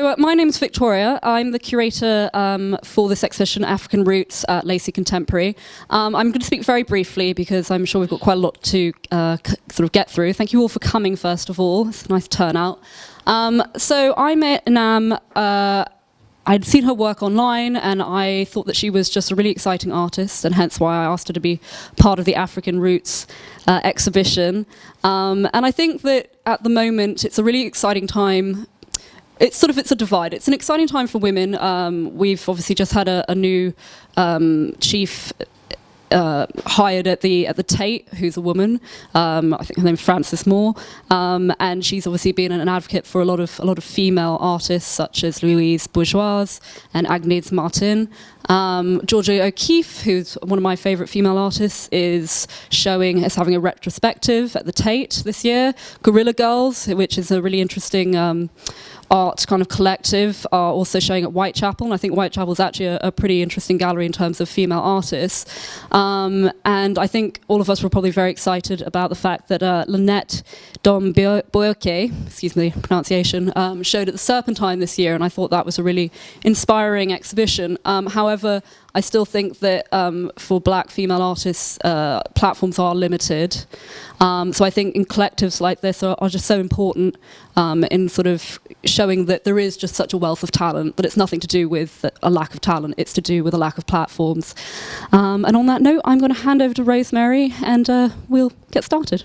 My name's Victoria. I'm the curator for this exhibition, African Roots at Lacey Contemporary. I'm going to speak very briefly because I'm sure we've got quite a lot to sort of get through. Thank you all for coming, first of all. It's a nice turnout. So I met Enam. I'd seen her work online, and I thought that she was just a really exciting artist, and hence why I asked her to be part of the African Roots exhibition. And I think that at the moment, it's a really exciting time. It's a divide. It's an exciting time for women. We've obviously just had a new chief hired at the Tate, who's a woman. I think her name's Frances Moore, and she's obviously been an advocate for a lot of female artists such as Louise Bourgeois and Agnès Martin. Georgia O'Keeffe, who's one of my favourite female artists, is having a retrospective at the Tate this year. Guerrilla Girls, which is a really interesting art kind of collective, are also showing at Whitechapel, and I think Whitechapel is actually a pretty interesting gallery in terms of female artists. And I think all of us were probably very excited about the fact that Lynette Gbewonyo, excuse me, pronunciation, showed at the Serpentine this year, and I thought that was a really inspiring exhibition. However, I still think that for black female artists, platforms are limited. So I think in collectives like this are just so important in sort of showing that there is just such a wealth of talent, that it's nothing to do with a lack of talent, it's to do with a lack of platforms. And on that note, I'm going to hand over to Rosemary, and we'll get started.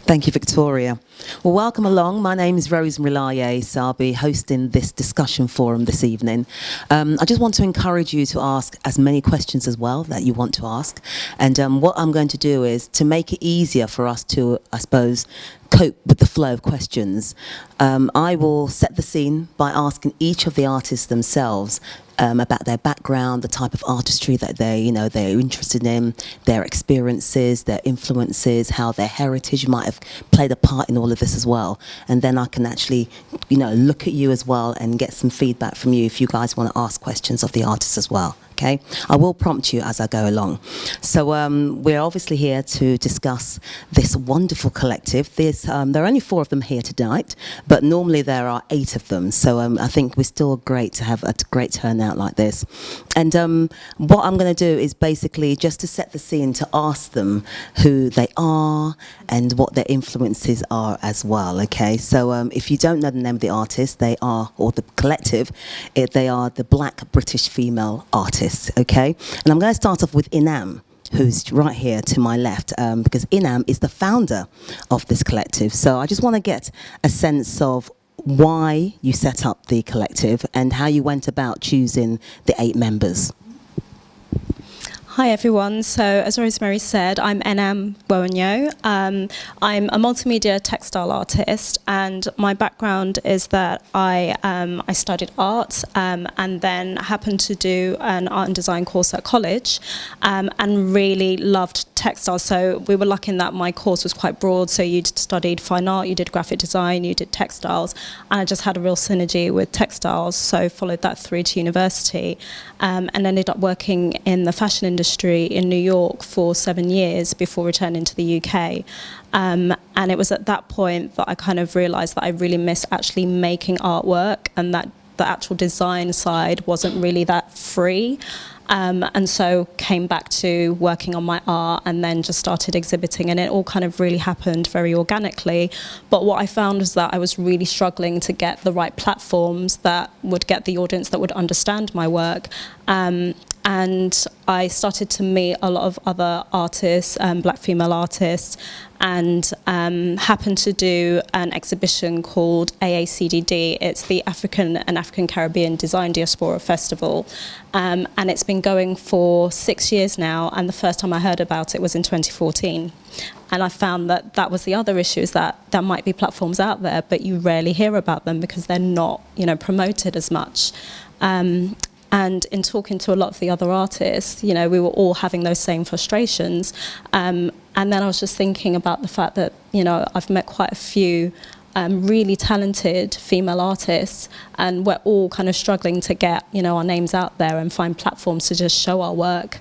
Thank you, Victoria. Well, welcome along. My name is Rosemary, so I'll be hosting this discussion forum this evening. I just want to encourage you to ask as many questions as well that you want to ask. And what I'm going to do is to make it easier for us to, I suppose, cope with the flow of questions. I will set the scene by asking each of the artists themselves about their background, the type of artistry that they're interested in, their experiences, their influences, how their heritage might have played a part in all of this as well. And then I can actually, look at you as well and get some feedback from you if you guys want to ask questions of the artists as well. Okay, I will prompt you as I go along. So we're obviously here to discuss this wonderful collective. There are only 4 of them here tonight, but normally there are 8 of them. So I think we're still great to have a great turnout like this. And what I'm going to do is basically just to set the scene, to ask them who they are and what their influences are as well. Okay, so if you don't know the name of the artist, they are, or the collective, they are the Black British female artists. Okay, and I'm going to start off with Enam, who's right here to my left, because Enam is the founder of this collective. So I just want to get a sense of why you set up the collective and how you went about choosing the 8 members. Hi everyone, so as Rosemary said, I'm Enam Gbewonyo. I'm a multimedia textile artist, and my background is that I studied art and then happened to do an art and design course at college and really loved textiles. So we were lucky in that my course was quite broad, so you studied fine art, you did graphic design, you did textiles, and I just had a real synergy with textiles, so followed that through to university and ended up working in the fashion industry in New York for 7 years before returning to the UK. And it was at that point that I kind of realised that I really miss actually making artwork, and that the actual design side wasn't really that free. And so came back to working on my art and then just started exhibiting, and it all kind of really happened very organically. But what I found was that I was really struggling to get the right platforms that would get the audience that would understand my work. And I started to meet a lot of other artists, black female artists, and happened to do an exhibition called AACDD. It's the African and African Caribbean Design Diaspora Festival, and it's been going for 6 years now, and the first time I heard about it was in 2014. And I found that that was the other issue, is that there might be platforms out there, but you rarely hear about them because they're not, promoted as much. And in talking to a lot of the other artists, we were all having those same frustrations. And then I was just thinking about the fact that, I've met quite a few really talented female artists, and we're all kind of struggling to get, our names out there and find platforms to just show our work.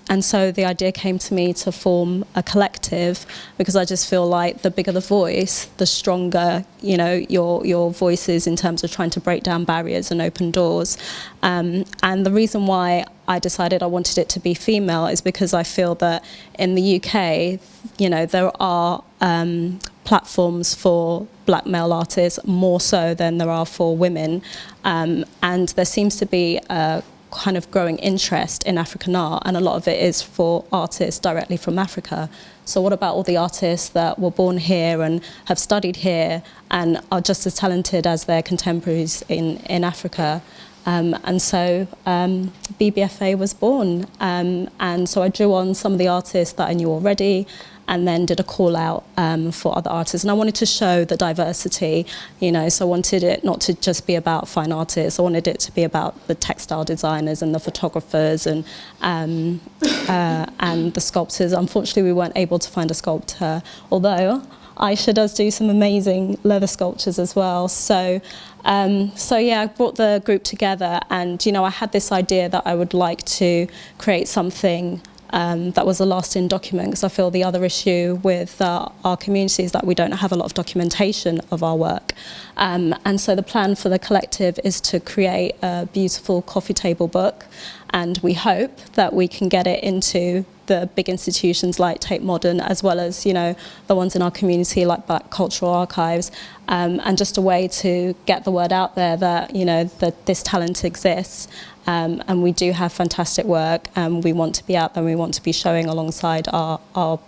and so the idea came to me to form a collective, because I just feel like the bigger the voice, the stronger, you know, your voice is in terms of trying to break down barriers and open doors. And the reason why I decided I wanted it to be female is because I feel that in the UK, you know, there are platforms for black male artists more so than there are for women, and there seems to be a kind of growing interest in African art, and a lot of it is for artists directly from Africa. So what about all the artists that were born here and have studied here and are just as talented as their contemporaries in Africa? And so B.B.F.A was born, and so I drew on some of the artists that I knew already, and then did a call out for other artists. And I wanted to show the diversity, you know, so I wanted it not to just be about fine artists, I wanted it to be about the textile designers and the photographers and the sculptors. Unfortunately, we weren't able to find a sculptor, although Aisha does do some amazing leather sculptures as well. So yeah, I brought the group together, and, you know, I had this idea that I would like to create something that was a lasting document, because I feel the other issue with our community is that we don't have a lot of documentation of our work. And so the plan for the collective is to create a beautiful coffee table book, and we hope that we can get it into the big institutions like Tate Modern, as well as, you know, the ones in our community like Black Cultural Archives, and just a way to get the word out there that, you know, that this talent exists. And we do have fantastic work, and we want to be out there, and we want to be showing alongside our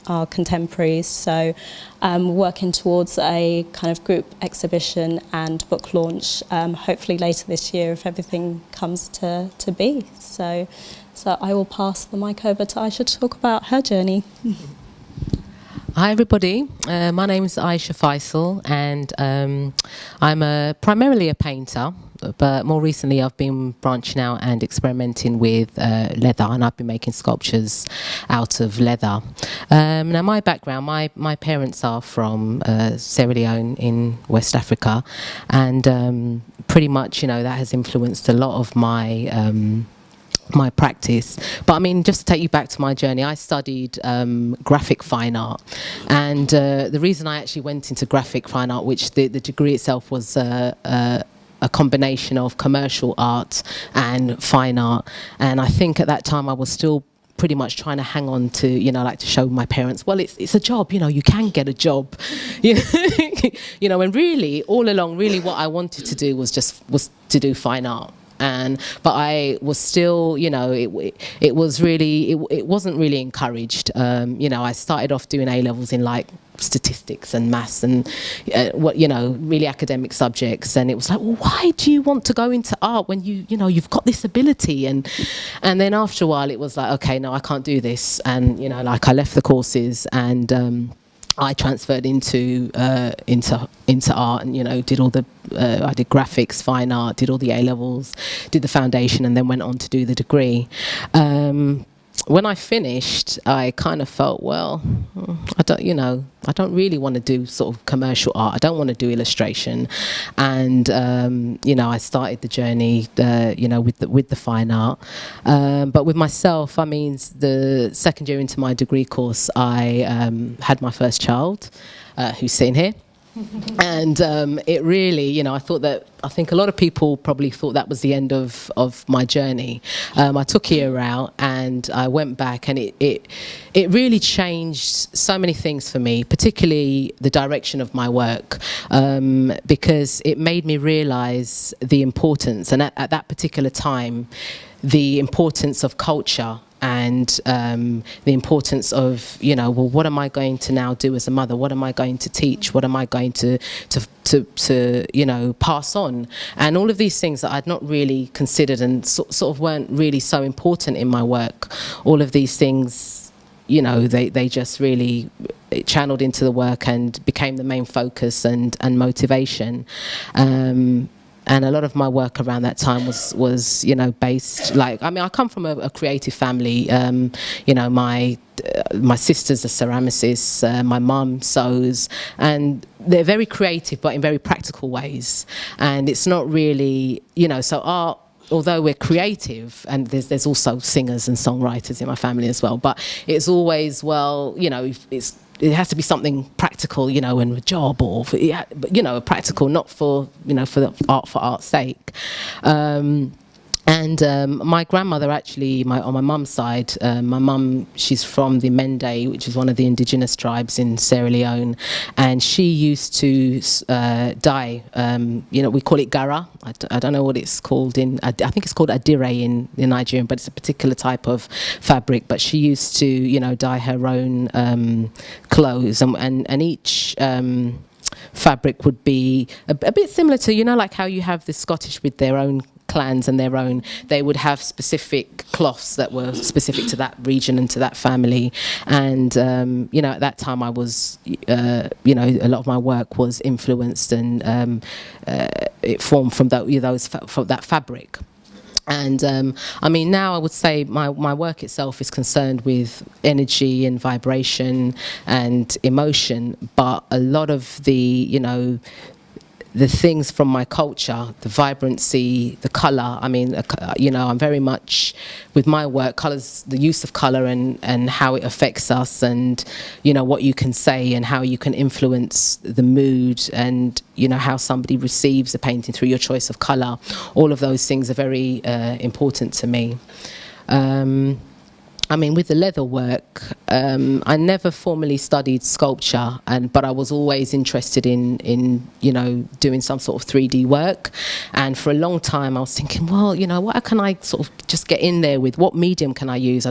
contemporaries. So working towards a kind of group exhibition and book launch, hopefully later this year if everything comes to be. So I will pass the mic over to Aisha to talk about her journey. Hi everybody, my name is Aisha Faisal, and I'm primarily a painter, but more recently I've been branching out and experimenting with leather, and I've been making sculptures out of leather. Now my background, my parents are from Sierra Leone in West Africa, and pretty much, you know, that has influenced a lot of my practice. But I mean, just to take you back to my journey, I studied graphic fine art, and the reason I actually went into graphic fine art, which the degree itself was a combination of commercial art and fine art, and I think at that time I was still pretty much trying to hang on to, you know, like to show my parents, well, it's a job, you know, you can get a job, you know, and really all along, really what I wanted to do was to do fine art. But I was still, you know, it wasn't really encouraged. You know, I started off doing A-levels in like statistics and maths and what, you know, really academic subjects, and it was like, well, why do you want to go into art when you know you've got this ability? And then after a while it was like, okay, no, I can't do this, and, you know, like I left the courses, and I transferred into art, and, you know, did all the I did graphics, fine art, did all the A-levels, did the foundation, and then went on to do the degree. When I finished, I kind of felt, well, I don't really want to do sort of commercial art. I don't want to do illustration, and you know, I started the journey, you know, with the fine art. But with myself, I mean, the second year into my degree course, I had my first child, who's sitting here. And it really, you know, I think a lot of people probably thought that was the end of my journey. I took a year out and I went back, and it really changed so many things for me, particularly the direction of my work, because it made me realize the importance, and at that particular time, the importance of culture, and the importance of, you know, well, what am I going to now do as a mother? What am I going to teach? What am I going to you know, pass on? And all of these things that I'd not really considered and sort of weren't really so important in my work. All of these things, you know, they just really channeled into the work and became the main focus and motivation. And a lot of my work around that time was you know, based, like, I mean, I come from a creative family. You know, my sister's a ceramicist, my mum sews, and they're very creative, but in very practical ways. And it's not really, you know, so art although we're creative, and there's also singers and songwriters in my family as well, but it's always, well, you know, it has to be something practical, you know, and a job, or for, you know, practical, not for, you know, for the art for art's sake. And my grandmother, actually, on my mum's side, my mum, she's from the Mende, which is one of the indigenous tribes in Sierra Leone, and she used to dye, you know, we call it gara. I don't know what it's called I think it's called adire in Nigeria, but it's a particular type of fabric. But she used to, you know, dye her own clothes, and each fabric would be a bit similar to, you know, like how you have the Scottish with their own clans and their own, they would have specific cloths that were specific to that region and to that family. And you know, at that time I was you know, a lot of my work was influenced, and it formed from that fabric. And I mean, now I would say my work itself is concerned with energy and vibration and emotion, but a lot of the, you know, the things from my culture, the vibrancy, the colour. I mean, you know, I'm very much, with my work, colours, the use of colour and how it affects us, and, you know, what you can say and how you can influence the mood, and, you know, how somebody receives a painting through your choice of colour. All of those things are very important to me. I mean, with the leather work, I never formally studied sculpture, but I was always interested in, you know, doing some sort of 3D work. And for a long time I was thinking, well, you know, what can I sort of just get in there with? What medium can I use? I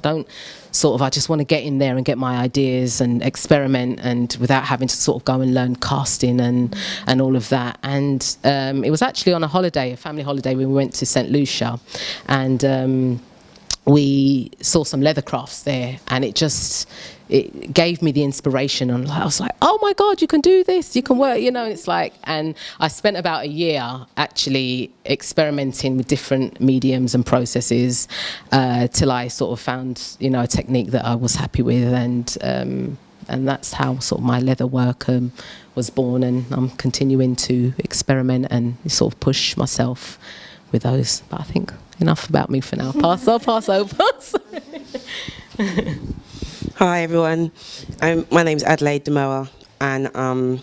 just want to get in there and get my ideas and experiment, and without having to sort of go and learn casting and all of that. And it was actually on a family holiday, when we went to St. Lucia, and we saw some leather crafts there, and it gave me the inspiration. And I was like, oh my God, you can do this, you can work, you know. It's like, and I spent about a year actually experimenting with different mediums and processes till I sort of found, you know, a technique that I was happy with, and that's how sort of my leather work was born. And I'm continuing to experiment and sort of push myself with those. But I think enough about me for now. I'll pass over. Hi everyone, my name's Adelaide Demoa, and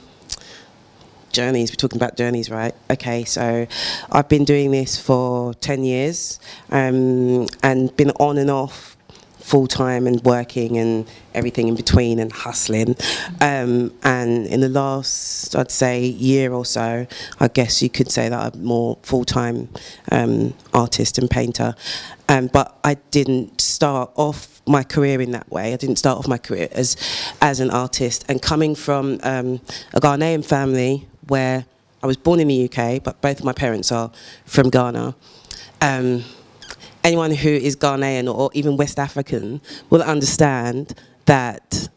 journeys, we're talking about journeys, right? Okay, so I've been doing this for 10 years, and been on and off full-time and working and everything in between and hustling, and in the last, I'd say, year or so, I guess you could say that I'm more full-time artist and painter, but I didn't start off my career in that way. I didn't start off my career as an artist, and coming from a Ghanaian family where I was born in the UK, but both of my parents are from Ghana. Anyone who is Ghanaian or even West African will understand that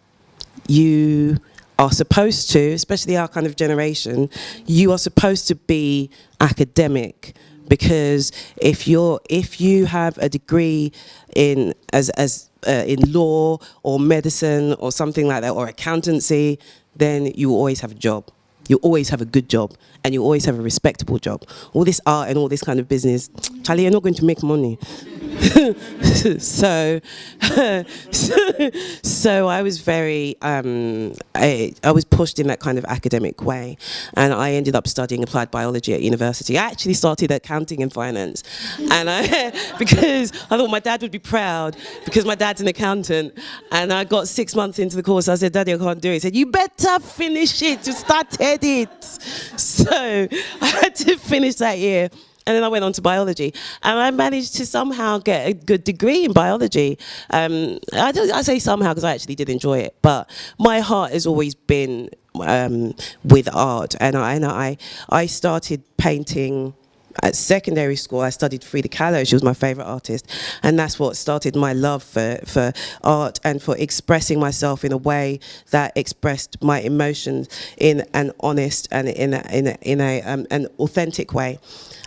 you are supposed to, especially our kind of generation, you are supposed to be academic, because if you have a degree in law or medicine or something like that, or accountancy, then you will always have a job. You always have a good job, and you always have a respectable job. All this art and all this kind of business, Charlie, you're not going to make money. So I was very, I was pushed in that kind of academic way, and I ended up studying applied biology at university. I actually started accounting and finance, and because I thought my dad would be proud, because my dad's an accountant, and I got 6 months into the course. I said, Daddy, I can't do it. He said, you better finish it. You started it. So I had to finish that year. And then I went on to biology, and I managed to somehow get a good degree in biology. I say somehow because I actually did enjoy it, but my heart has always been with art, and I started painting at secondary school. I studied Frida Kahlo. She was my favourite artist, and that's what started my love for art and for expressing myself in a way that expressed my emotions in an honest and in an authentic way.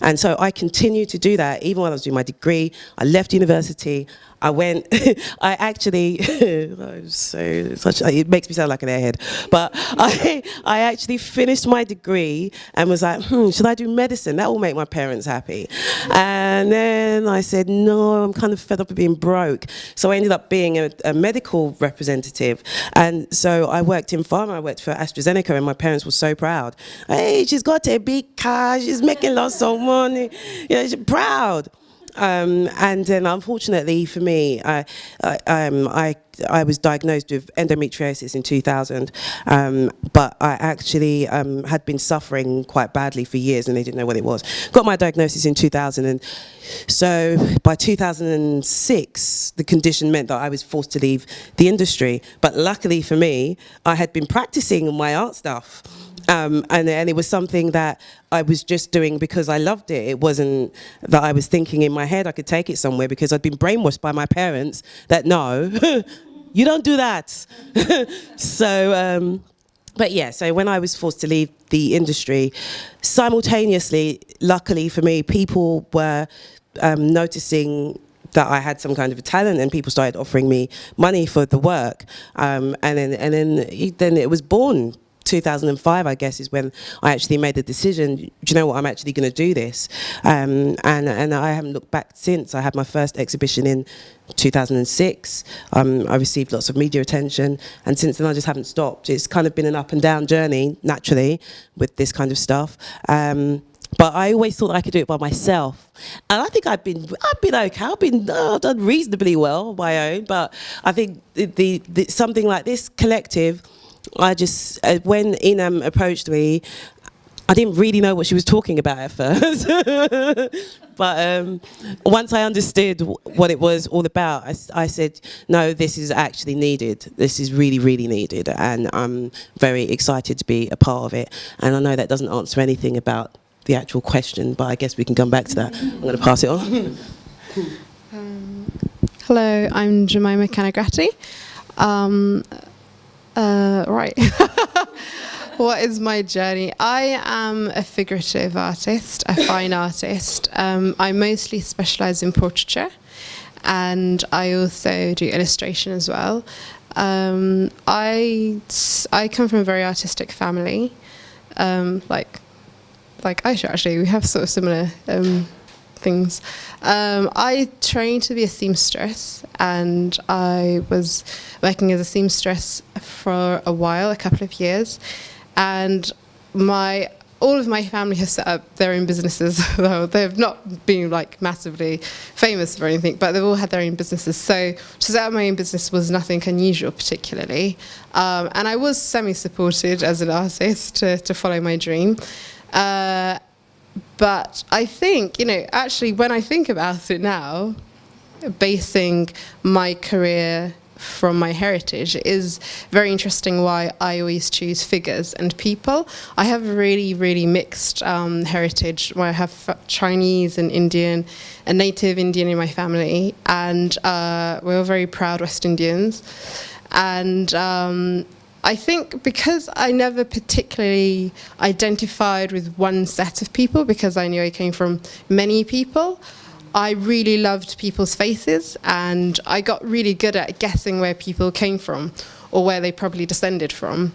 And so I continued to do that even when I was doing my degree. I left university. I went, I actually, it makes me sound like an airhead, but I actually finished my degree and was like, should I do medicine? That will make my parents happy. And then I said, no, I'm kind of fed up of being broke. So I ended up being a medical representative. And so I worked in pharma, I worked for AstraZeneca, and my parents were so proud. Hey, she's got a big car, she's making lots of money, you know, she's proud. And then, unfortunately for me, I was diagnosed with endometriosis in 2000, but I actually had been suffering quite badly for years, and they didn't know what it was. Got my diagnosis in 2000, and so by 2006, the condition meant that I was forced to leave the industry. But luckily for me, I had been practicing my art stuff. And it was something that I was just doing because I loved it. It wasn't that I was thinking in my head I could take it somewhere, because I'd been brainwashed by my parents that no, you don't do that. So, but yeah, so when I was forced to leave the industry, simultaneously, luckily for me, people were noticing that I had some kind of a talent, and people started offering me money for the work. And then it was born. 2005, I guess, is when I actually made the decision, do you know what, I'm actually going to do this. And I haven't looked back since. I had my first exhibition in 2006. I received lots of media attention, and since then I just haven't stopped. It's kind of been an up and down journey, naturally, with this kind of stuff. But I always thought I could do it by myself, and I think I've been okay. I've done reasonably well on my own. But I think the something like this collective, I just, when Enam approached me, I didn't really know what she was talking about at first. But once I understood what it was all about, I said, no, this is actually needed. This is really, really needed. And I'm very excited to be a part of it. And I know that doesn't answer anything about the actual question, but I guess we can come back to that. I'm going to pass it on. Hello, I'm Jemima Canagrati. Right. What is my journey? I am a figurative artist, a fine artist. I mostly specialise in portraiture, and I also do illustration as well. I come from a very artistic family, like Aisha, actually. We have sort of similar things. I trained to be a seamstress, and I was working as a seamstress for a while, a couple of years, and all of my family have set up their own businesses, though they've not been like massively famous or anything, but they've all had their own businesses. So to set up my own business was nothing unusual particularly, and I was semi-supported as an artist to follow my dream. But I think, actually, when I think about it now, basing my career from my heritage is very interesting why I always choose figures and people. I have a really, really mixed heritage where I have Chinese and Indian and native Indian in my family, and we're all very proud West Indians. And I think because I never particularly identified with one set of people, because I knew I came from many people, I really loved people's faces, and I got really good at guessing where people came from or where they probably descended from.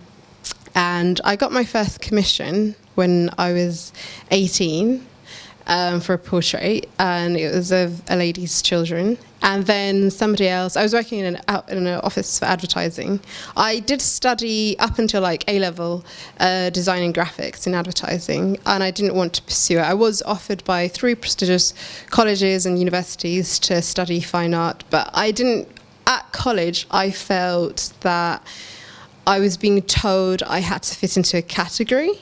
And I got my first commission when I was 18 for a portrait, and it was of a lady's children. And then somebody else, I was working in an office for advertising. I did study up until like A-level design and graphics in advertising, and I didn't want to pursue it. I was offered by 3 prestigious colleges and universities to study fine art, but I didn't. At college, I felt that I was being told I had to fit into a category,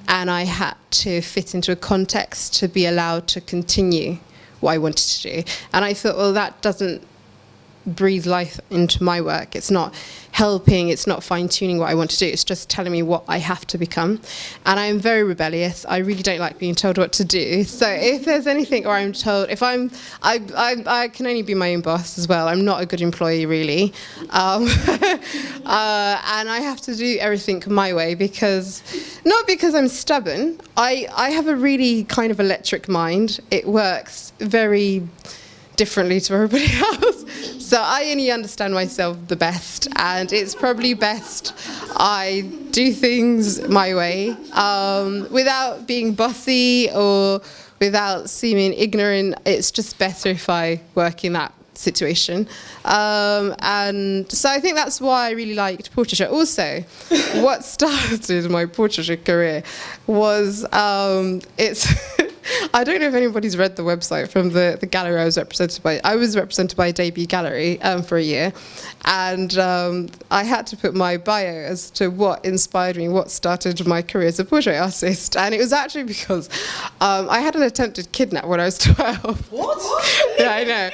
and I had to fit into a context to be allowed to continue what I wanted to do. And I thought, well, that doesn't breathe life into my work. It's not helping, it's not fine-tuning what I want to do, it's just telling me what I have to become. And I'm very rebellious. I really don't like being told what to do. So if there's anything where I'm told, I can only be my own boss as well. I'm not a good employee, really. And I have to do everything my way, not because I'm stubborn. I have a really kind of electric mind. It works very differently to everybody else. So I only understand myself the best, and it's probably best I do things my way, without being bossy or without seeming ignorant. It's just better if I work in that situation. And so I think that's why I really liked portraiture. Also, what started my portraiture career was, it's I don't know if anybody's read the website from the gallery I was represented by. I was represented by B.B.F.A Gallery for a year, and I had to put my bio as to what inspired me, what started my career as a portrait artist. And it was actually because I had an attempted kidnap when I was 12. What? Yeah, I know.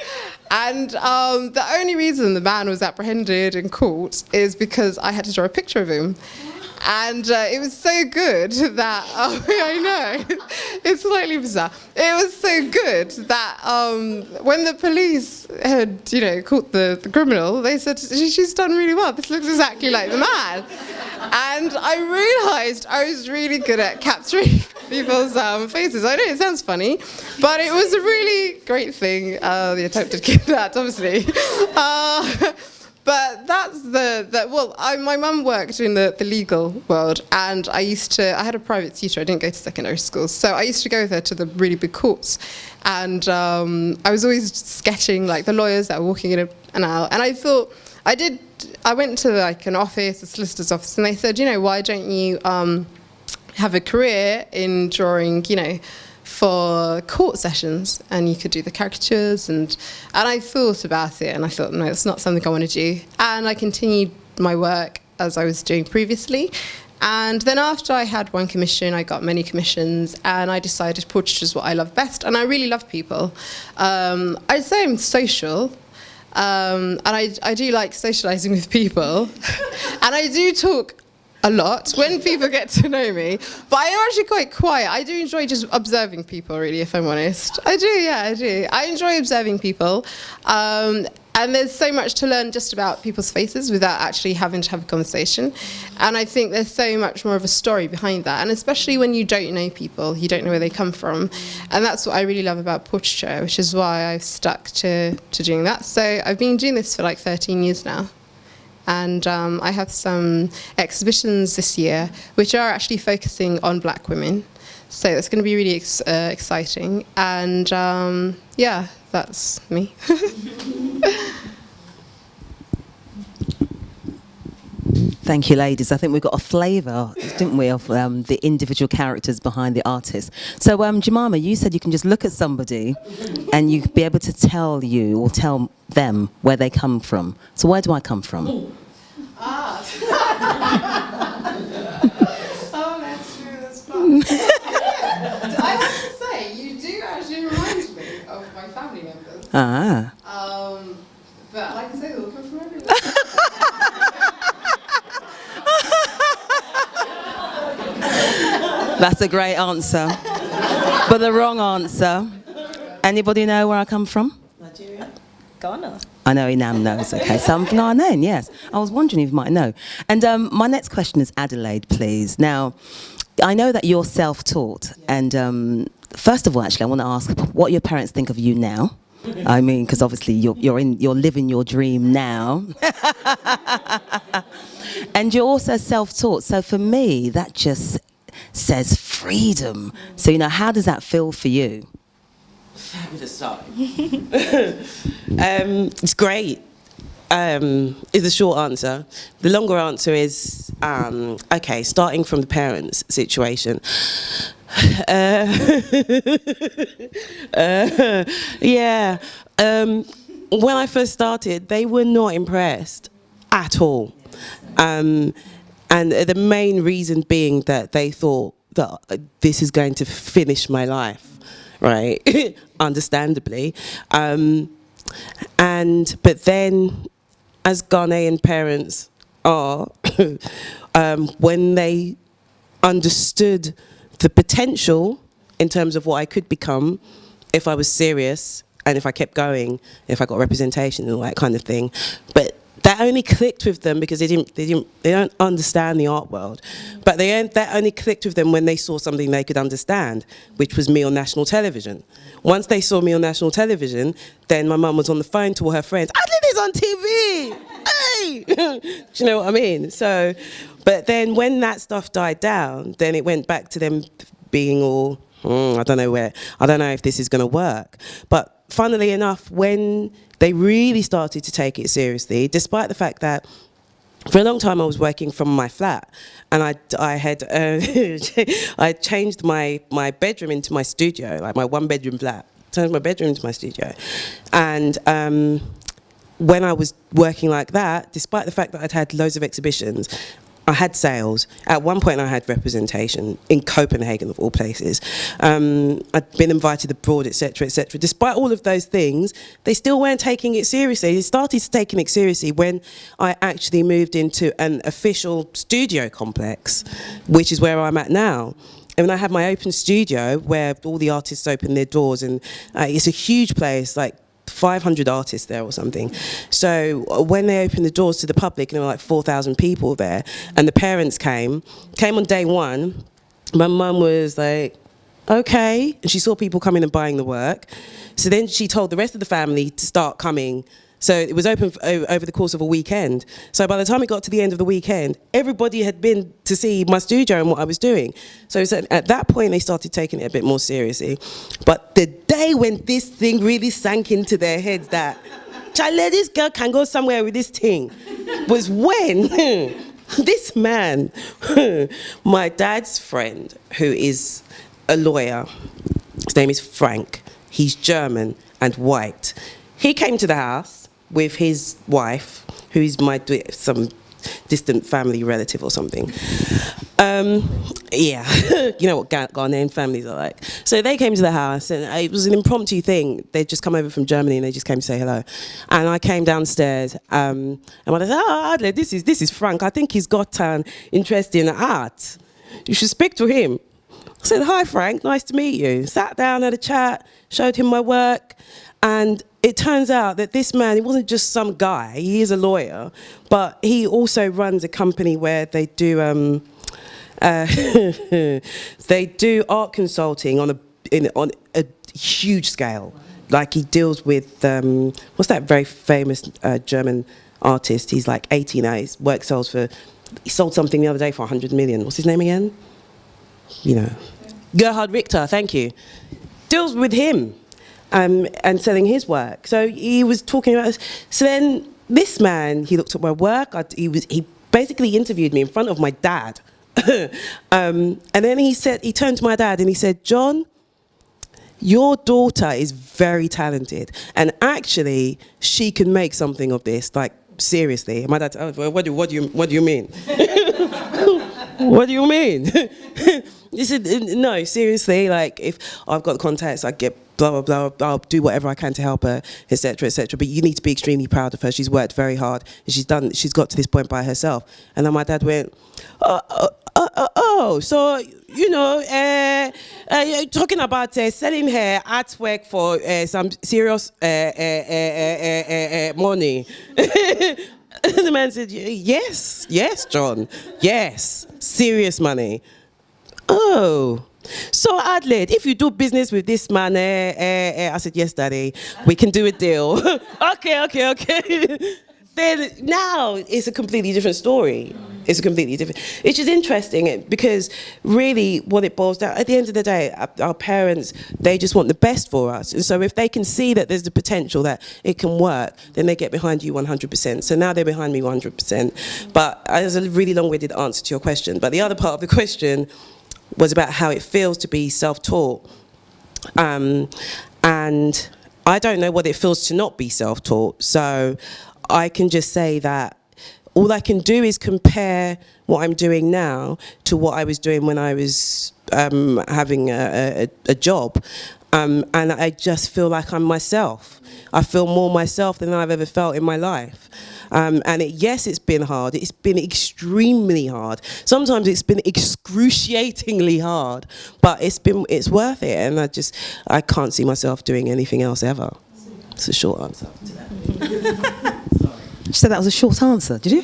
And the only reason the man was apprehended in court is because I had to draw a picture of him. And it was so good that, I know, it's slightly bizarre. It was so good that when the police had, caught the criminal, they said, she's done really well. This looks exactly like the man. And I realised I was really good at capturing people's faces. I know it sounds funny, but it was a really great thing, the attempted kidnap, obviously. But that's my mum worked in the legal world, and I had a private tutor. I didn't go to secondary school, so I used to go there to the really big courts, and I was always sketching like the lawyers that were walking in and out. And I thought, I went to like an office, a solicitor's office, and they said, why don't you have a career in drawing, for court sessions, and you could do the caricatures, and I thought about it, and I thought, no, it's not something I want to do. And I continued my work as I was doing previously, and then after I had one commission, I got many commissions, and I decided portraiture is what I love best, and I really love people. I'd say I'm social, and I do like socialising with people, and I do talk a lot when people get to know me, but I am actually quite quiet. I do enjoy just observing people, really, if I'm honest. I do. I enjoy observing people, and there's so much to learn just about people's faces without actually having to have a conversation. And I think there's so much more of a story behind that, and especially when you don't know people, you don't know where they come from, and that's what I really love about portraiture, which is why I've stuck to doing that. So I've been doing this for like 13 years now. And I have some exhibitions this year which are actually focusing on black women. So it's going to be really exciting. And yeah, that's me. Thank you, ladies. I think we got a flavour, didn't we, of the individual characters behind the artist. So, Jemima, you said you can just look at somebody and you be able to tell them where they come from. So where do I come from? Oh, that's true, that's fun. I have to say, you do actually remind me of my family members. Ah. But like I say, they'll come from everywhere. That's a great answer. But the wrong answer. Anybody know where I come from? Nigeria? Ghana? I know Enam knows, okay. So I'm Ghanaian, yes. I was wondering if you might know. And my next question is Adelaide, please. Now, I know that you're self-taught. And first of all, actually, I want to ask what your parents think of you now. I mean, because obviously you're living your dream now. And you're also self-taught. So for me, that just says freedom. So, how does that feel for you? Fabulous time. It's great. Is the short answer. The longer answer is, okay, starting from the parents' situation. Yeah. When I first started, they were not impressed at all. And the main reason being that they thought that this is going to finish my life, right? Understandably. But then, as Ghanaian parents are, when they understood the potential in terms of what I could become if I was serious and if I kept going, if I got representation and all that kind of thing. But that only clicked with them because they don't understand the art world. But that only clicked with them when they saw something they could understand, which was me on national television. Once they saw me on national television, then my mum was on the phone to all her friends. Adlin is on TV! Hey! Do you know what I mean? So, but then when that stuff died down, then it went back to them being all, I don't know if this is going to work. But funnily enough, when they really started to take it seriously, despite the fact that for a long time I was working from my flat, and I had I changed my bedroom into my studio, like my one-bedroom flat, turned my bedroom into my studio. And when I was working like that, despite the fact that I'd had loads of exhibitions, I had sales. At one point I had representation in Copenhagen, of all places. I'd been invited abroad, etc., etc. Despite all of those things, they still weren't taking it seriously. They started taking it seriously when I actually moved into an official studio complex, which is where I'm at now. And I have my open studio where all the artists open their doors, and it's a huge place, like 500 artists there or something. So when they opened the doors to the public, and there were like 4,000 people there, and the parents came on day one, my mum was like, okay, and she saw people coming and buying the work. So then she told the rest of the family to start coming. So it was open over the course of a weekend. So by the time it got to the end of the weekend, everybody had been to see my studio and what I was doing. So at that point, they started taking it a bit more seriously. But the day when this thing really sank into their heads that, Charlie, this girl can go somewhere with this thing, was when this man, my dad's friend, who is a lawyer, his name is Frank, he's German and white. He came to the house with his wife, who's some distant family relative or something. Yeah, you know what Ghanaian families are like. So they came to the house, and it was an impromptu thing. They'd just come over from Germany, and they just came to say hello. And I came downstairs, and I said, Adler, this is Frank. I think he's got an interest in art. You should speak to him. I said, hi, Frank, nice to meet you. Sat down, had a chat, showed him my work, and it turns out that this man, he wasn't just some guy, he is a lawyer, but he also runs a company where they do they do art consulting on a huge scale. Like he deals with, what's that very famous German artist? He's like 80 now, his work he sold something the other day for 100 million. What's his name again? You know, Gerhard Richter, thank you. Deals with him. And selling his work. So he was talking about this. So then this man, he looked at my work. He basically interviewed me in front of my dad. And then he turned to my dad and he said, John, your daughter is very talented. And actually, she can make something of this, like seriously. And my dad said, oh, what do you mean? What do you mean? He said, no, seriously, like if I've got the contacts, I get blah, blah, blah, I'll do whatever I can to help her, etc., etc. But you need to be extremely proud of her. She's worked very hard, and she's got to this point by herself. And then my dad went, so, you know, you're talking about selling her artwork for some serious money. The man said, yes, John, yes, serious money. Oh, so Adelaide, if you do business with this man, I said, yes, Daddy, we can do a deal. Okay. Then now it's a completely different story. It's just interesting because really what it boils down, at the end of the day, our parents, they just want the best for us. And so if they can see that there's the potential that it can work, then they get behind you 100%. So now they're behind me 100%. But there's a really long-winded answer to your question. But the other part of the question was about how it feels to be self-taught. And I don't know what it feels to not be self-taught. So I can just say that all I can do is compare what I'm doing now to what I was doing when I was having a job. And I just feel like I'm myself. I feel more myself than I've ever felt in my life. Yes, it's been hard. It's been extremely hard. Sometimes it's been excruciatingly hard, but it's worth it. And I can't see myself doing anything else ever. It's a short answer to that. She said that was a short answer, did you?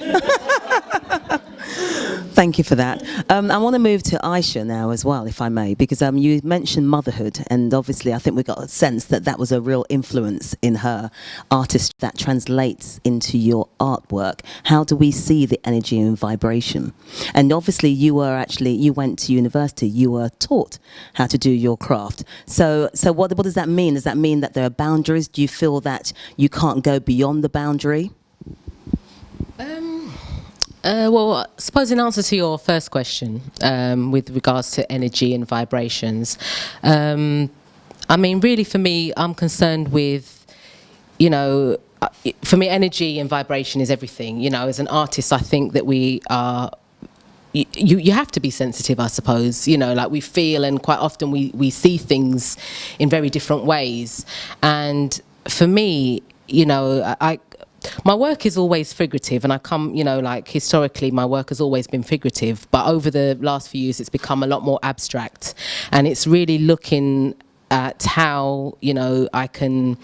Thank you for that. I want to move to Aisha now as well, if I may, because you mentioned motherhood, and obviously I think we got a sense that that was a real influence in her artist that translates into your artwork. How do we see the energy and vibration? And obviously you went to university, you were taught how to do your craft. So what does that mean? Does that mean that there are boundaries? Do you feel that you can't go beyond the boundary? Well, I suppose in answer to your first question, with regards to energy and vibrations, I mean, really for me, I'm concerned with, for me, energy and vibration is everything. As an artist, I think that we are, you have to be sensitive, I suppose. Like we feel, and quite often we see things in very different ways. And for me, my work is always figurative, and historically my work has always been figurative, but over the last few years it's become a lot more abstract, and it's really looking at how, I can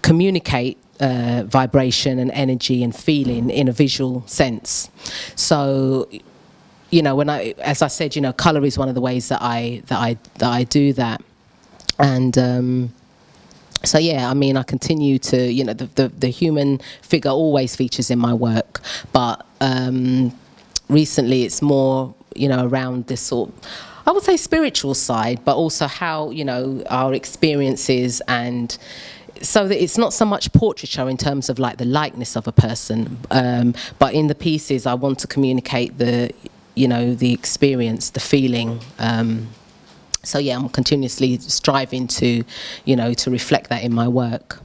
communicate vibration and energy and feeling in a visual sense. So, as I said, colour is one of the ways that I do that. And so yeah, I mean, I continue to, the human figure always features in my work, but recently it's more, around this sort, I would say spiritual side, but also how, our experiences, and so that it's not so much portraiture in terms of like the likeness of a person, but in the pieces I want to communicate the experience, the feeling. So yeah, I'm continuously striving to, to reflect that in my work.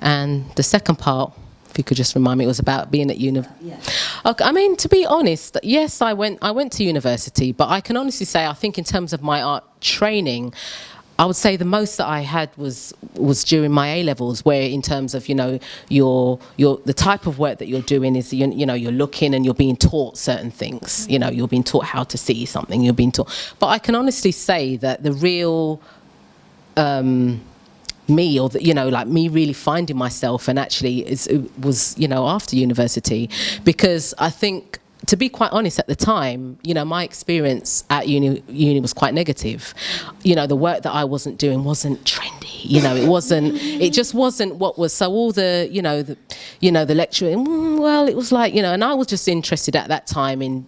And the second part, if you could just remind me, it was about being at uni. Yeah. Okay, I mean, to be honest, yes, I went to university, but I can honestly say, I think in terms of my art training, I would say the most that I had was during my A-levels, where in terms of, the type of work that you're doing is, you're looking and you're being taught certain things. You're being taught how to see something, you're being taught. But I can honestly say that the real me, or me really finding myself, and actually was after university, because I think, to be quite honest, at the time, my experience at uni was quite negative. The work that I wasn't doing wasn't trendy. It just wasn't what was. So all the, the lecturing, well, it was like, and I was just interested at that time in,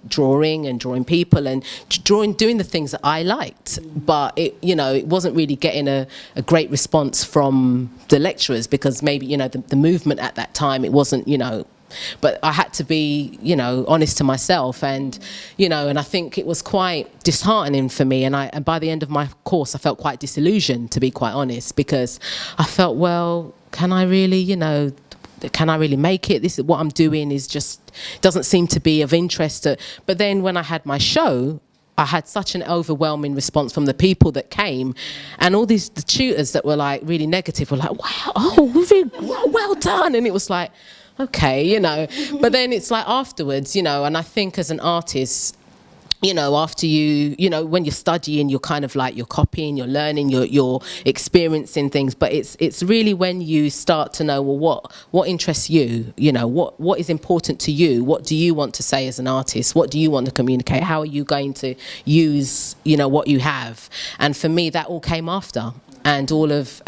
drawing people and doing the things that I liked. But it wasn't really getting a great response from the lecturers, because maybe, the movement at that time, it wasn't, but I had to be, honest to myself, and, and I think it was quite disheartening for me. And by the end of my course, I felt quite disillusioned, to be quite honest, because I felt, well, can I really make it? This is what I'm doing is just doesn't seem to be of interest. But then when I had my show, I had such an overwhelming response from the people that came, and all the tutors that were like really negative were like, wow, well done. And it was like, okay, but then it's like afterwards, and I think as an artist, after when you're studying, you're kind of like, you're copying, you're learning, you're experiencing things, but it's really when you start to know, well, what interests you, what is important to you, what do you want to say as an artist, what do you want to communicate, how are you going to use, what you have. And for me, that all came after. And all of,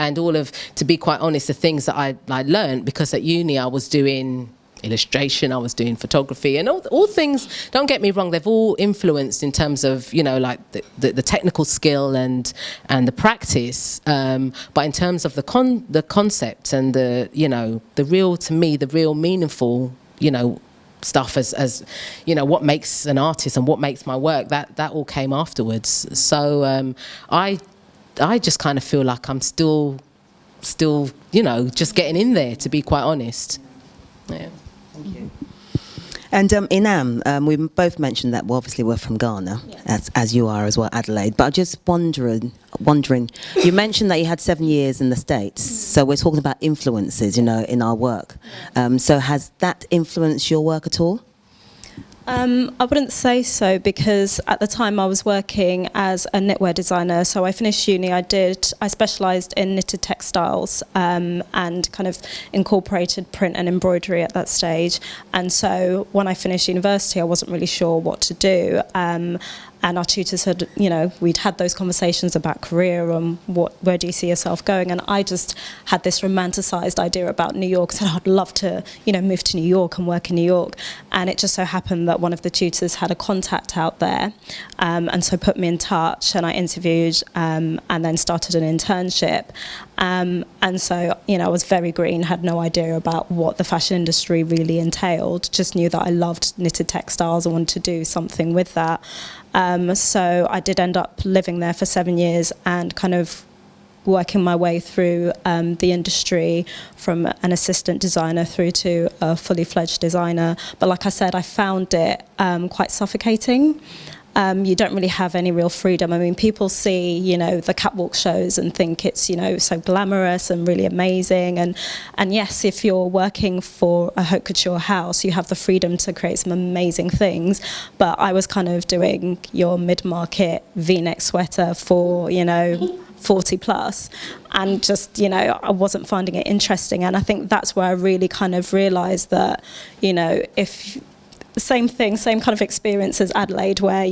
to be quite honest, the things that I learned, because at uni I was doing illustration, I was doing photography, and all things, don't get me wrong, they've all influenced in terms of, like the technical skill and the practice, but in terms of the concept and the real, to me, the real meaningful, stuff as what makes an artist and what makes my work, that all came afterwards. So I just kind of feel like I'm still, just getting in there, to be quite honest. Yeah. Thank you. And Enam, we both mentioned that obviously we're from Ghana, yeah, as you are as well, Adelaide. But I'm just wondering, you mentioned that you had 7 years in the States, so we're talking about influences, in our work. So has that influenced your work at all? I wouldn't say so, because at the time I was working as a knitwear designer. So I finished uni, I specialised in knitted textiles and kind of incorporated print and embroidery at that stage. And so when I finished university, I wasn't really sure what to do. And our tutors had, we'd had those conversations about career and where do you see yourself going? And I just had this romanticised idea about New York. So I'd love to, move to New York and work in New York. And it just so happened that one of the tutors had a contact out there, and so put me in touch, and I interviewed and then started an internship. And so, I was very green, had no idea about what the fashion industry really entailed, just knew that I loved knitted textiles and wanted to do something with that. So I did end up living there for 7 years and kind of working my way through the industry from an assistant designer through to a fully fledged designer. But like I said, I found it quite suffocating. You don't really have any real freedom. I mean, people see, the catwalk shows and think it's, so glamorous and really amazing. And yes, if you're working for a haute couture house, you have the freedom to create some amazing things. But I was kind of doing your mid-market V-neck sweater for, 40 plus, and just, I wasn't finding it interesting. And I think that's where I really kind of realised that, if same thing, same kind of experience as Adelaide, where,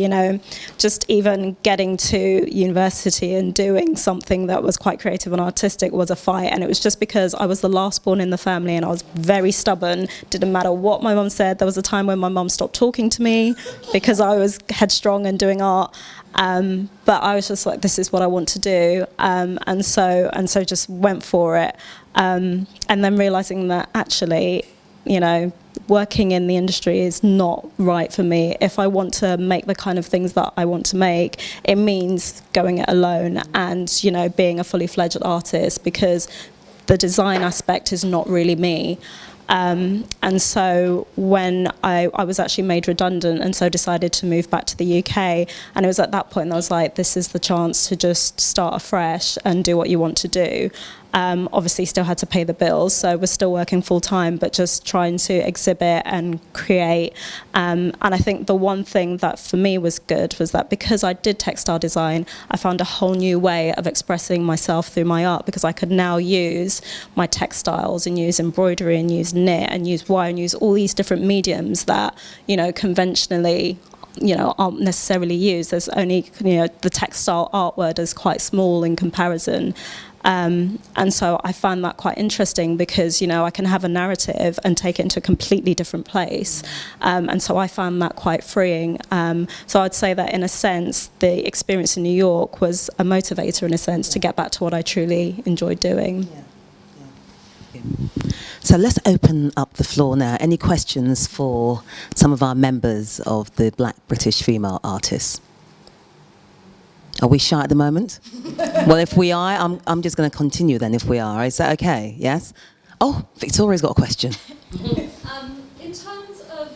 just even getting to university and doing something that was quite creative and artistic was a fight. And it was just because I was the last born in the family and I was very stubborn. Didn't matter what my mum said. There was a time when my mum stopped talking to me because I was headstrong and doing art. But I was just like, this is what I want to do. And so just went for it. And then realising that actually, working in the industry is not right for me. If I want to make the kind of things that I want to make, it means going it alone and, being a fully fledged artist, because the design aspect is not really me. And so when I was actually made redundant, and so decided to move back to the UK, and it was at that point that I was like, this is the chance to just start afresh and do what you want to do. Obviously still had to pay the bills, so was still working full time, but just trying to exhibit and create. And I think the one thing that for me was good was that because I did textile design, I found a whole new way of expressing myself through my art, because I could now use my textiles and use embroidery and use knit and use wire and use all these different mediums that, conventionally aren't necessarily used. There's only, the textile art word is quite small in comparison. And so I find that quite interesting because, I can have a narrative and take it into a completely different place. And so I found that quite freeing. So I'd say that in a sense, the experience in New York was a motivator in a sense to get back to what I truly enjoyed doing. Yeah. So let's open up the floor now. Any questions for some of our members of the Black British Female Artists? Are we shy at the moment? Well, if we are, I'm just going to continue then if we are. Is that okay? Yes? Oh, Victoria's got a question. In terms of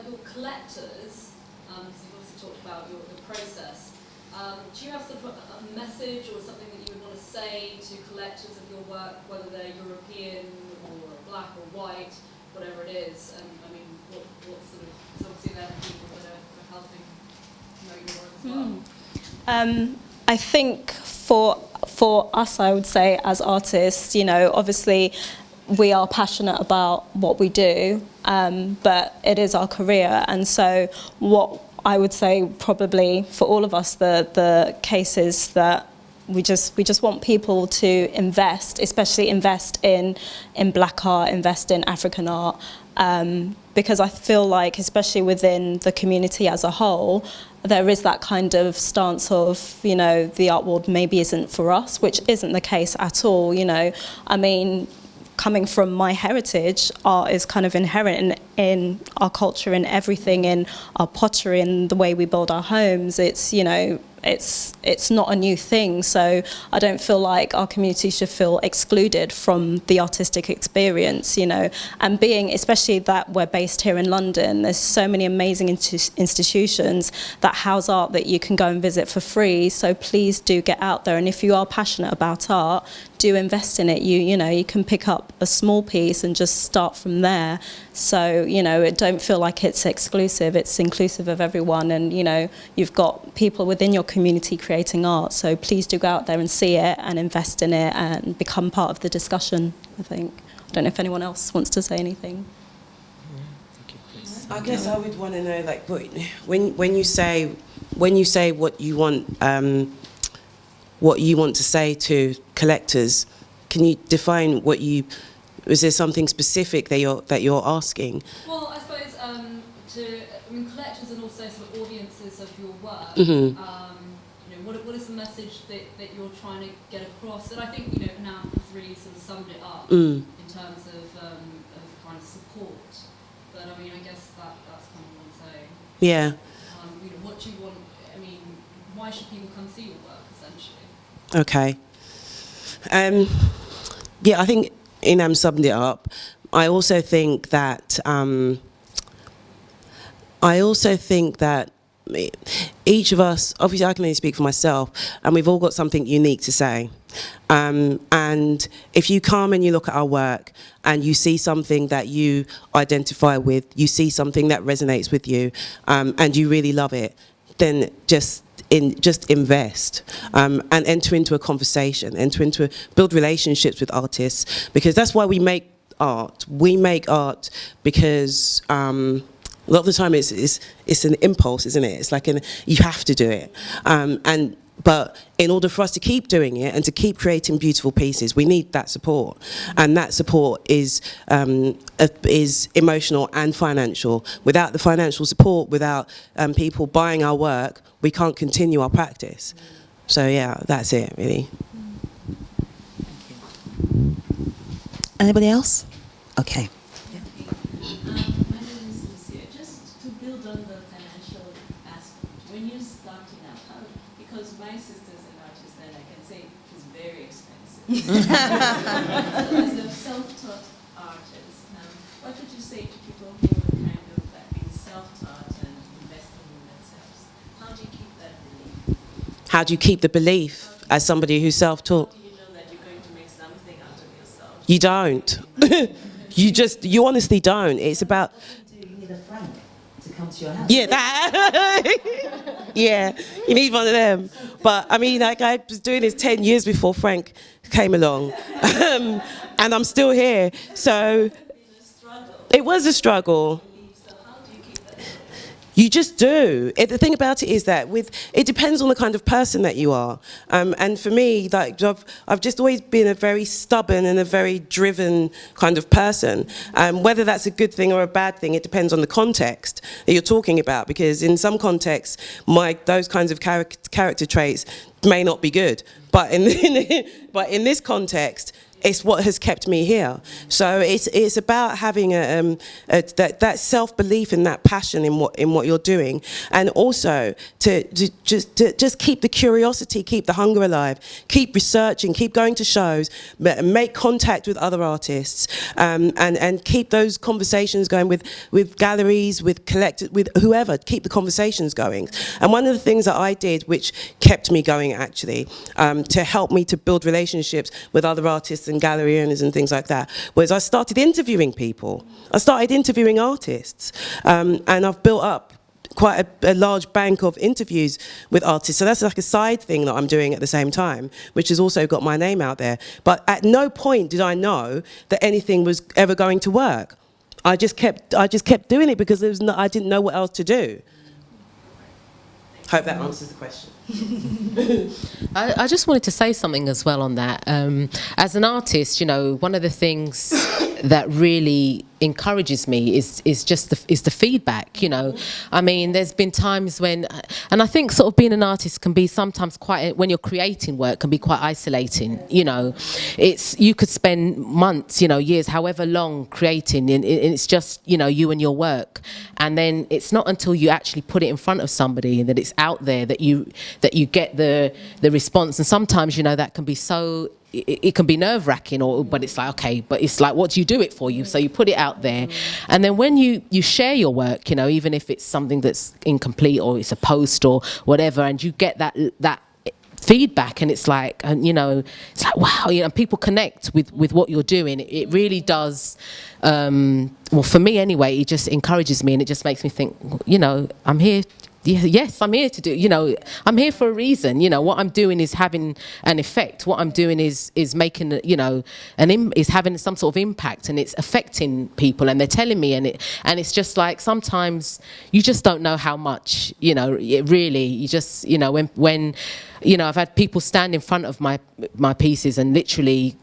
your collectors, because you've obviously talked about the process, do you have sort of a message or something that you would want to say to collectors of your work, whether they're European or black or white, whatever it is? And I mean, what sort of, because obviously they're the people that are helping promote your work as well. I think for us, I would say as artists, obviously we are passionate about what we do, but it is our career. And so what I would say probably for all of us, the case is that we just want people to invest, especially invest in black art, invest in African art, because I feel like, especially within the community as a whole, there is that kind of stance of, the art world maybe isn't for us, which isn't the case at all. I mean, coming from my heritage, art is kind of inherent in our culture, in everything, in our pottery, in the way we build our homes. It's, it's not a new thing. So I don't feel like our community should feel excluded from the artistic experience, and being, especially that we're based here in London, there's so many amazing institutions that house art that you can go and visit for free. So please do get out there. And if you are passionate about art, do invest in it. You know, you can pick up a small piece and just start from there. So, you know, it don't feel like it's exclusive. It's inclusive of everyone. And, you know, you've got people within your community creating art. So please do go out there and see it and invest in it and become part of the discussion, I think. I don't know if anyone else wants to say anything. I guess I would want to know, like, when you say what you want to say to collectors, can you define what you? Is there something specific that you're asking? Well, I suppose collectors and also sort of audiences of your work. Mm-hmm. You know, what is the message that you're trying to get across? And I think, you know, Enam has really sort of summed it up in terms of kind of support. But I mean, I guess that's kind of what I'm saying. Yeah. You know, what do you want? I mean, why should people come see your work, essentially? Okay. Yeah, I think Enam summed it up. I also think that each of us, obviously I can only speak for myself, and we've all got something unique to say. And if you come and you look at our work and you see something that you identify with, you see something that resonates with you, and you really love it, then just invest and enter into a conversation, build relationships with artists, because that's why we make art. We make art because a lot of the time it's an impulse, isn't it? It's like you have to do it, but in order for us to keep doing it and to keep creating beautiful pieces, we need that support, and that support is emotional and financial. Without the financial support, without people buying our work, we can't continue our practice. So yeah, that's it really. Anybody else? Okay. My name is Lucia. Just to build on the financial aspect, when you're starting out, because my sister's an artist and I can say it's very expensive. So as a self-taught artist, what would you say to people who are kind of being self-taught and investing in themselves? How do you keep that belief? How do you keep the belief as somebody who's self-taught? How do you know that you're going to make something out of yourself? You don't. You honestly don't. It's about... You need a Frank to come to your house. Yeah, that. Yeah, you need one of them. But I mean, like, I was doing this 10 years before Frank came along, and I'm still here. So it was a struggle. You just do. The thing about it is that it depends on the kind of person that you are. And for me, like, I've just always been a very stubborn and a very driven kind of person. Whether that's a good thing or a bad thing, it depends on the context that you're talking about. Because in some contexts, those kinds of character traits may not be good. But in this context, it's what has kept me here. So it's about having that self-belief and that passion in what you're doing, and also to just keep the curiosity, keep the hunger alive, keep researching, keep going to shows, make contact with other artists, and keep those conversations going with galleries, with collectors, with whoever. Keep the conversations going. And one of the things that I did, which kept me going actually, to help me to build relationships with other artists and gallery owners and things like that, was I started interviewing people. I started interviewing artists, and I've built up quite a large bank of interviews with artists. So that's like a side thing that I'm doing at the same time, which has also got my name out there. But at no point did I know that anything was ever going to work. I just kept doing it because I didn't know what else to do. Hope that answers the question. I just wanted to say something as well on that. As an artist, you know, one of the things that really encourages me is the feedback. You know, I mean, there's been times when, and I think sort of being an artist can be sometimes quite, when you're creating work, can be quite isolating. You know, you could spend months, you know, years, however long creating, and it's just, you know, you and your work, and then it's not until you actually put it in front of somebody and that it's out there that you get the response. And sometimes, you know, that can be so, it can be nerve-wracking, but it's like, okay, but it's like, what do you do it for? So you put it out there, and then when you share your work, you know, even if it's something that's incomplete or it's a post or whatever, and you get that feedback, and it's like, and you know, it's like, wow, you know, people connect with what you're doing. It really does. Well, for me anyway, it just encourages me, and it just makes me think, you know, I'm here. Yes, I'm here to do, you know, I'm here for a reason. You know, what I'm doing is having an effect. What I'm doing is making, you know, is having some sort of impact, and it's affecting people, and they're telling me, and it's just like, sometimes you just don't know how much, you know, it really, you just, you know, when you know, I've had people stand in front of my pieces and literally,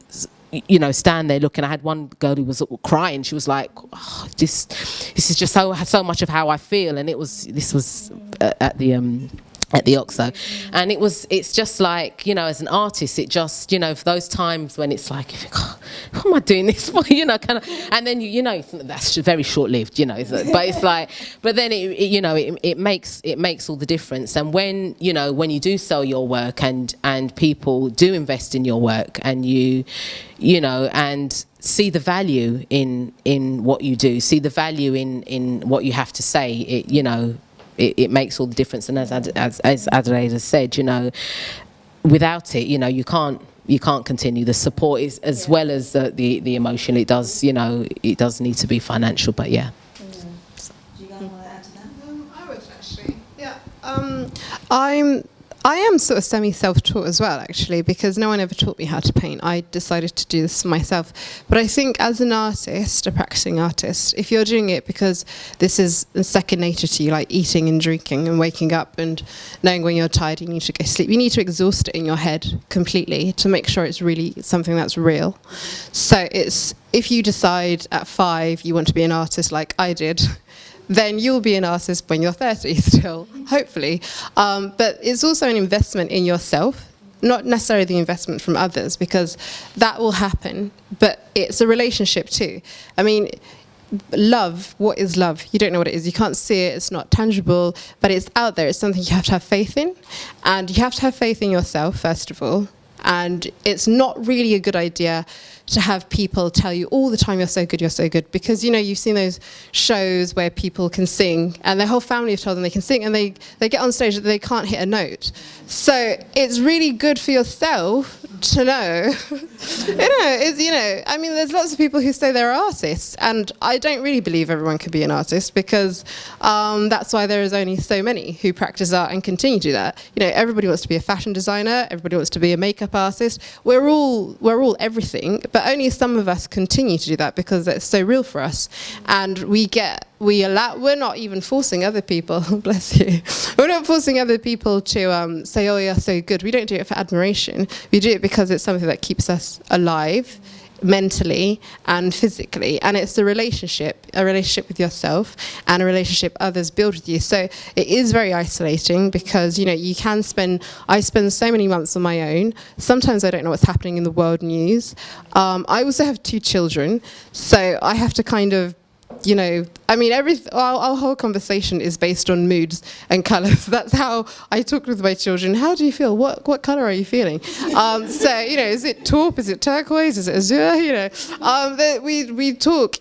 you know, stand there looking. I had one girl who was crying. She was like, oh, this is just so much of how I feel. And this was at the Oxo, and it's just like, you know, as an artist, it just, you know, for those times when it's like, you think, oh, what am I doing this for, you know, kind of, and then you know, that's very short-lived, you know, but it's like, but then you know, it makes all the difference. And when, you know, when you do sell your work, and people do invest in your work, and you know, and see the value in what you do, see the value in what you have to say, it, you know, it makes all the difference. And as Adelaide has said, you know, without it, you know, you can't continue. The support is, as well as the emotion, it does, you know, it does need to be financial, but yeah. Do you guys want to add to that? I would actually, yeah. I am sort of semi-self-taught as well, actually, because no one ever taught me how to paint. I decided to do this myself. But I think as an artist, a practicing artist, if you're doing it because this is second nature to you, like eating and drinking and waking up and knowing when you're tired, you need to go sleep. You need to exhaust it in your head completely to make sure it's really something that's real. So if you decide at 5 you want to be an artist like I did, then you'll be an artist when you're 30 still, hopefully. But it's also an investment in yourself, not necessarily the investment from others, because that will happen, but it's a relationship too. I mean, love, what is love? You don't know what it is. You can't see it, it's not tangible, but it's out there. It's something you have to have faith in, and you have to have faith in yourself, first of all. And it's not really a good idea to have people tell you all the time, you're so good, because, you know, you've seen those shows where people can sing and their whole family have told them they can sing, and they get on stage that they can't hit a note. So it's really good for yourself to know, I mean, there's lots of people who say they're artists, and I don't really believe everyone can be an artist, because that's why there is only so many who practice art and continue to do that. You know, everybody wants to be a fashion designer, everybody wants to be a makeup artist. We're all everything, but only some of us continue to do that because it's so real for us, and we're not even forcing other people, bless you, we're not forcing other people to say, oh, you're so good. We don't do it for admiration. We do it because it's something that keeps us alive, mentally and physically, and it's a relationship with yourself, and a relationship others build with you. So it is very isolating, because, you know, I spend so many months on my own. Sometimes I don't know what's happening in the world news. I also have 2 children, so I have to kind of, you know, I mean, our whole conversation is based on moods and colours. That's how I talk with my children. How do you feel? What colour are you feeling? So, you know, is it taupe? Is it turquoise? Is it azure? You know, we talk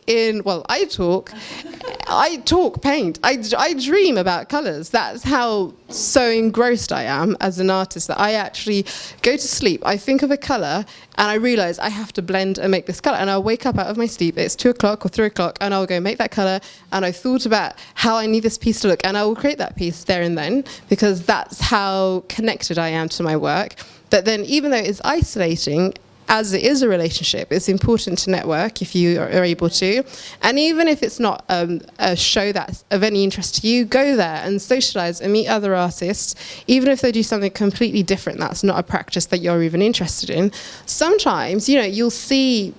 I talk paint. I dream about colours. That's how so engrossed I am as an artist, that I actually go to sleep. I think of a colour and I realise I have to blend and make this colour, and I'll wake up out of my sleep. It's 2 o'clock or 3 o'clock, and I'll go make that colour, and I've thought about how I need this piece to look, and I will create that piece there and then, because that's how connected I am to my work. But then, even though it's isolating, as it is a relationship, it's important to network if you are able to. And even if it's not a show that's of any interest to you, go there and socialise and meet other artists, even if they do something completely different that's not a practice that you're even interested in. Sometimes, you know, you'll see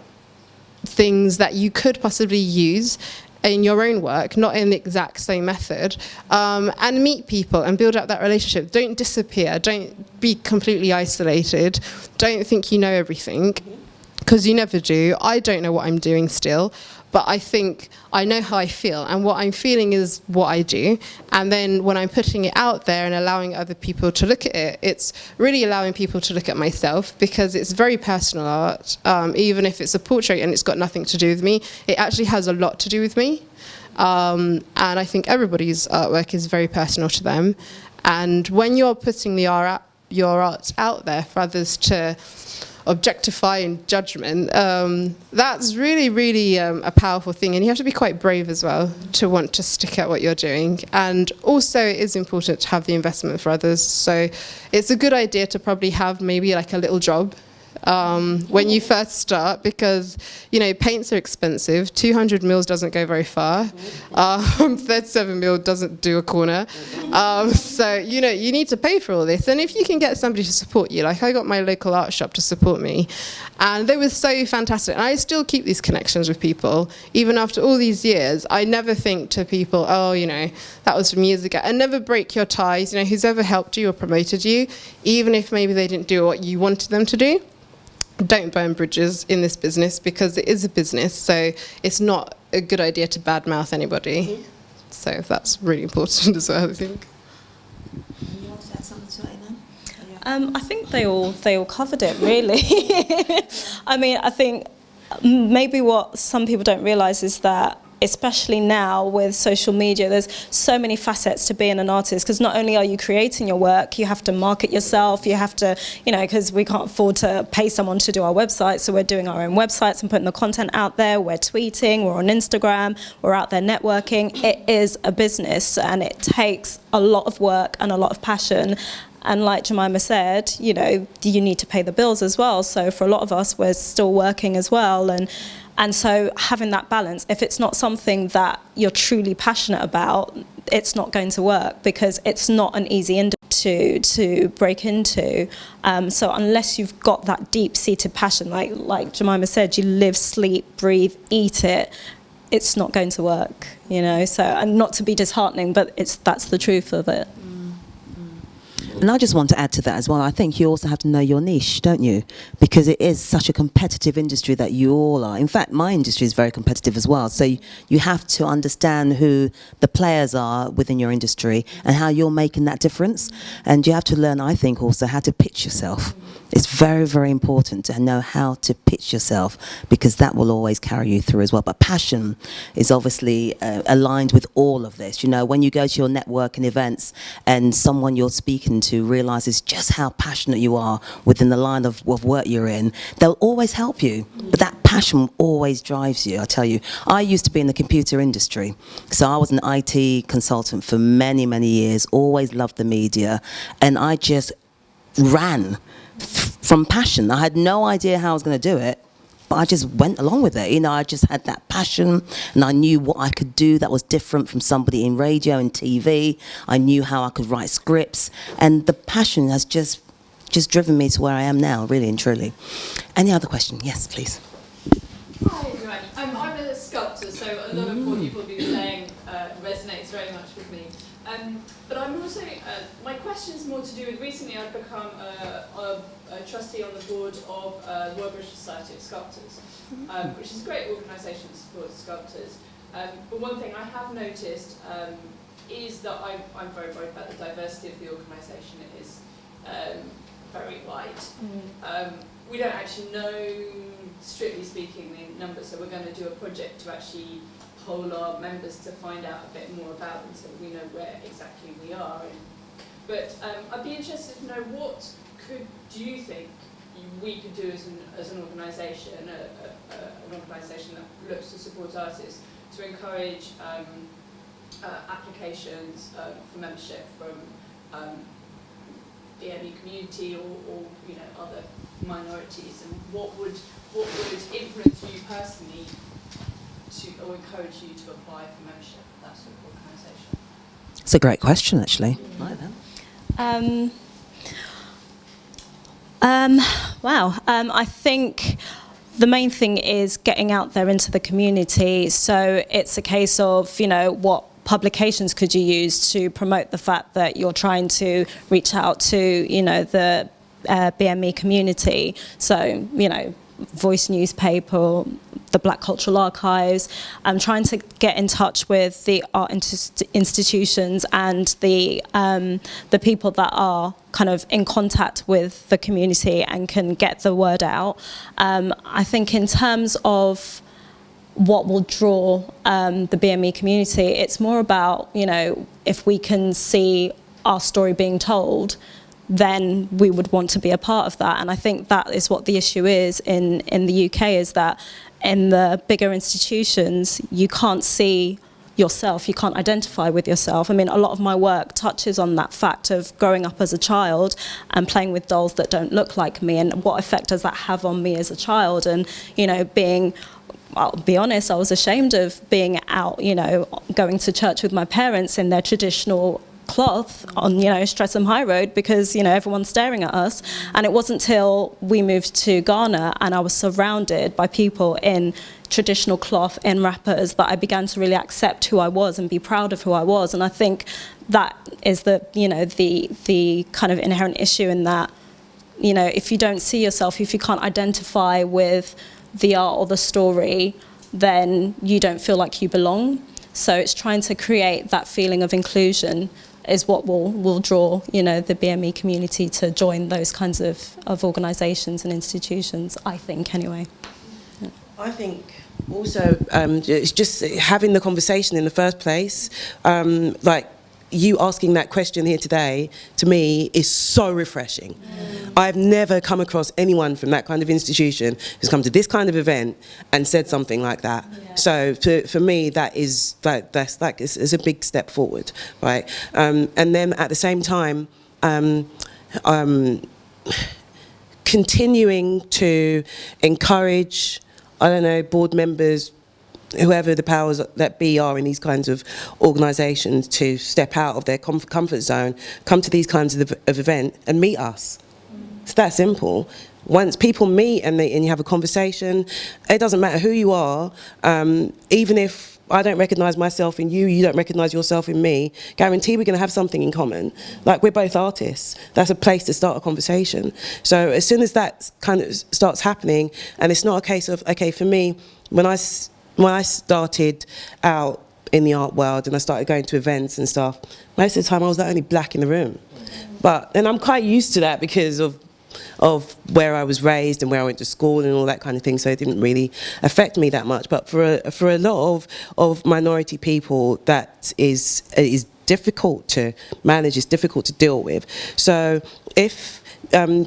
things that you could possibly use in your own work, not in the exact same method, and meet people and build up that relationship. Don't disappear. Don't be completely isolated. Don't think you know everything, because you never do. I don't know what I'm doing still, but I think I know how I feel, and what I'm feeling is what I do. And then when I'm putting it out there and allowing other people to look at it, it's really allowing people to look at myself, because it's very personal art. Even if it's a portrait and it's got nothing to do with me, it actually has a lot to do with me. And I think everybody's artwork is very personal to them. And when you're putting the art your art out there for others to objectify and judgment, that's really, really a powerful thing. And you have to be quite brave as well to want to stick at what you're doing. And also it is important to have the investment for others. So it's a good idea to probably have maybe like a little job when you first start, because, you know, paints are expensive. 200 mils doesn't go very far. 37 mil doesn't do a corner. So, you know, you need to pay for all this. And if you can get somebody to support you, like I got my local art shop to support me, and they were so fantastic. And I still keep these connections with people, even after all these years. I never think to people, oh, you know, that was from years ago. And never break your ties. You know, who's ever helped you or promoted you, even if maybe they didn't do what you wanted them to do. Don't burn bridges in this business, because it is a business, so it's not a good idea to badmouth anybody. So that's really important as well, I think. You want to add something to it, Enam? I think they all covered it, really. I mean, I think maybe what some people don't realise is that, especially now with social media, there's so many facets to being an artist, because not only are you creating your work, you have to market yourself, you have to, you know, because we can't afford to pay someone to do our website, so we're doing our own websites and putting the content out there, we're tweeting, we're on Instagram, we're out there networking. It is a business, and it takes a lot of work and a lot of passion. And like Jemima said, you know, you need to pay the bills as well. So for a lot of us, we're still working as well. And so having that balance, if it's not something that you're truly passionate about, it's not going to work, because it's not an easy industry to break into. So unless you've got that deep-seated passion, like Jemima said, you live, sleep, breathe, eat it, it's not going to work, you know. So, and not to be disheartening, but that's the truth of it. And I just want to add to that as well. I think you also have to know your niche, don't you? Because it is such a competitive industry that you all are. In fact, my industry is very competitive as well. So you have to understand who the players are within your industry and how you're making that difference. And you have to learn, I think, also how to pitch yourself. It's very, very important to know how to pitch yourself, because that will always carry you through as well. But passion is obviously aligned with all of this. You know, when you go to your networking events and someone you're speaking to realizes just how passionate you are within the line of work you're in, they'll always help you. But that passion always drives you, I tell you. I used to be in the computer industry. So I was an IT consultant for many, many years, always loved the media. And I just ran from passion. I had no idea how I was going to do it, but I just went along with it. You know, I just had that passion, and I knew what I could do that was different from somebody in radio and TV. I knew how I could write scripts, and the passion has just driven me to where I am now, really and truly. Any other question? Yes, please. Hi, everyone. I'm a sculptor, so a lot of what you've all been saying resonates very much with me. But I'm also, my question's more to do with, recently I've become a trustee on the board of the Royal British Society of Sculptors, which is a great organisation to support sculptors. But one thing I have noticed is that I'm very worried about the diversity of the organisation. It is very wide. We don't actually know, strictly speaking, the numbers, so we're going to do a project to actually poll our members to find out a bit more about them, so we know where exactly we are. But I'd be interested to know, what do you think we could do as an organisation, an organisation that looks to support artists, to encourage applications for membership from the ME community or you know, other minorities, and what would influence you personally or encourage you to apply for membership of that sort of organisation? It's a great question, actually. Wow. I think the main thing is getting out there into the community. So it's a case of, you know, what publications could you use to promote the fact that you're trying to reach out to, you know, the BME community. So, you know, Voice newspaper, the Black Cultural Archives. I'm trying to get in touch with the art institutions and the people that are kind of in contact with the community and can get the word out. I think in terms of what will draw the BME community, it's more about, you know, if we can see our story being told, then we would want to be a part of that. And I think that is what the issue is in the UK, is that in the bigger institutions, you can't see yourself, you can't identify with yourself. I mean, a lot of my work touches on that fact of growing up as a child and playing with dolls that don't look like me, and what effect does that have on me as a child. And, you know, I'll be honest, I was ashamed of being out, you know, going to church with my parents in their traditional cloth on, you know, Streatham High Road, because, you know, everyone's staring at us. And it wasn't till we moved to Ghana and I was surrounded by people in traditional cloth and wrappers that I began to really accept who I was and be proud of who I was. And I think that is the, you know, the kind of inherent issue in that, you know, if you don't see yourself, if you can't identify with the art or the story, then you don't feel like you belong. So it's trying to create that feeling of inclusion is what will draw, you know, the BME community to join those kinds of organisations and institutions, I think, anyway. Yeah. I think also it's just having the conversation in the first place, like you asking that question here today, to me, is so refreshing. I've never come across anyone from that kind of institution who's come to this kind of event and said something like that. Yeah. So for me, that's a big step forward, right? And then at the same time, continuing to encourage, I don't know, board members, whoever the powers that be are in these kinds of organisations, to step out of their comfort zone, come to these kinds of event and meet us. It's that simple. Once people meet and you have a conversation, it doesn't matter who you are, even if I don't recognise myself in you, you don't recognise yourself in me, guarantee we're going to have something in common. Like, we're both artists. That's a place to start a conversation. So as soon as that kind of starts happening, and it's not a case of, okay, for me, when I started out in the art world and I started going to events and stuff, most of the time I was the only black in the room. And I'm quite used to that because of where I was raised and where I went to school and all that kind of thing, so it didn't really affect me that much. But for a lot of minority people, that is difficult to manage, it's difficult to deal with. So if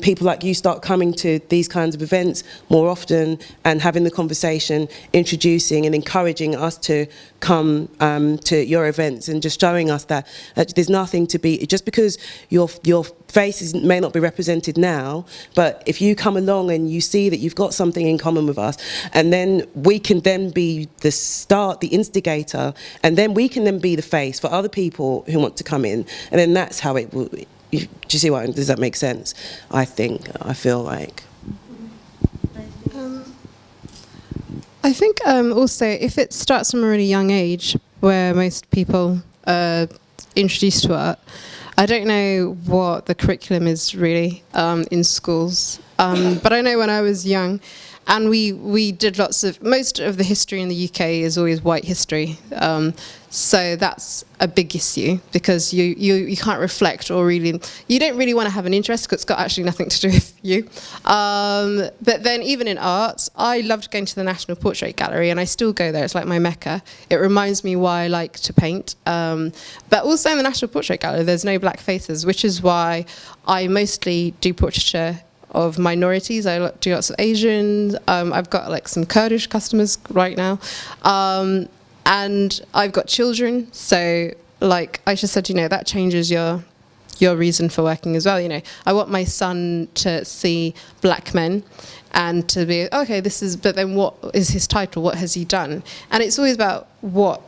people like you start coming to these kinds of events more often and having the conversation, introducing and encouraging us to come to your events and just showing us that there's nothing to be, just because your face may not be represented now, but if you come along and you see that you've got something in common with us, and then we can then be the start, the instigator, and then we can then be the face for other people who want to come in, and then that's how it will. Do you see what? Does that make sense? I feel like. I think also if it starts from a really young age, where most people are introduced to art, I don't know what the curriculum is really in schools, but I know when I was young, and we did most of the history in the UK is always white history. So that's a big issue, because you can't reflect, or really, you don't really want to have an interest because it's got actually nothing to do with you. But then even in art, I loved going to the National Portrait Gallery, and I still go there. It's like my mecca. It reminds me why I like to paint. But also in the National Portrait Gallery, there's no black faces, which is why I mostly do portraiture of minorities. I do lots of Asians. I've got like some Kurdish customers right now. And I've got children, so like Aisha said, you know, that changes your reason for working as well. You know, I want my son to see black men and to be, okay, but then what is his title? What has he done? And it's always about what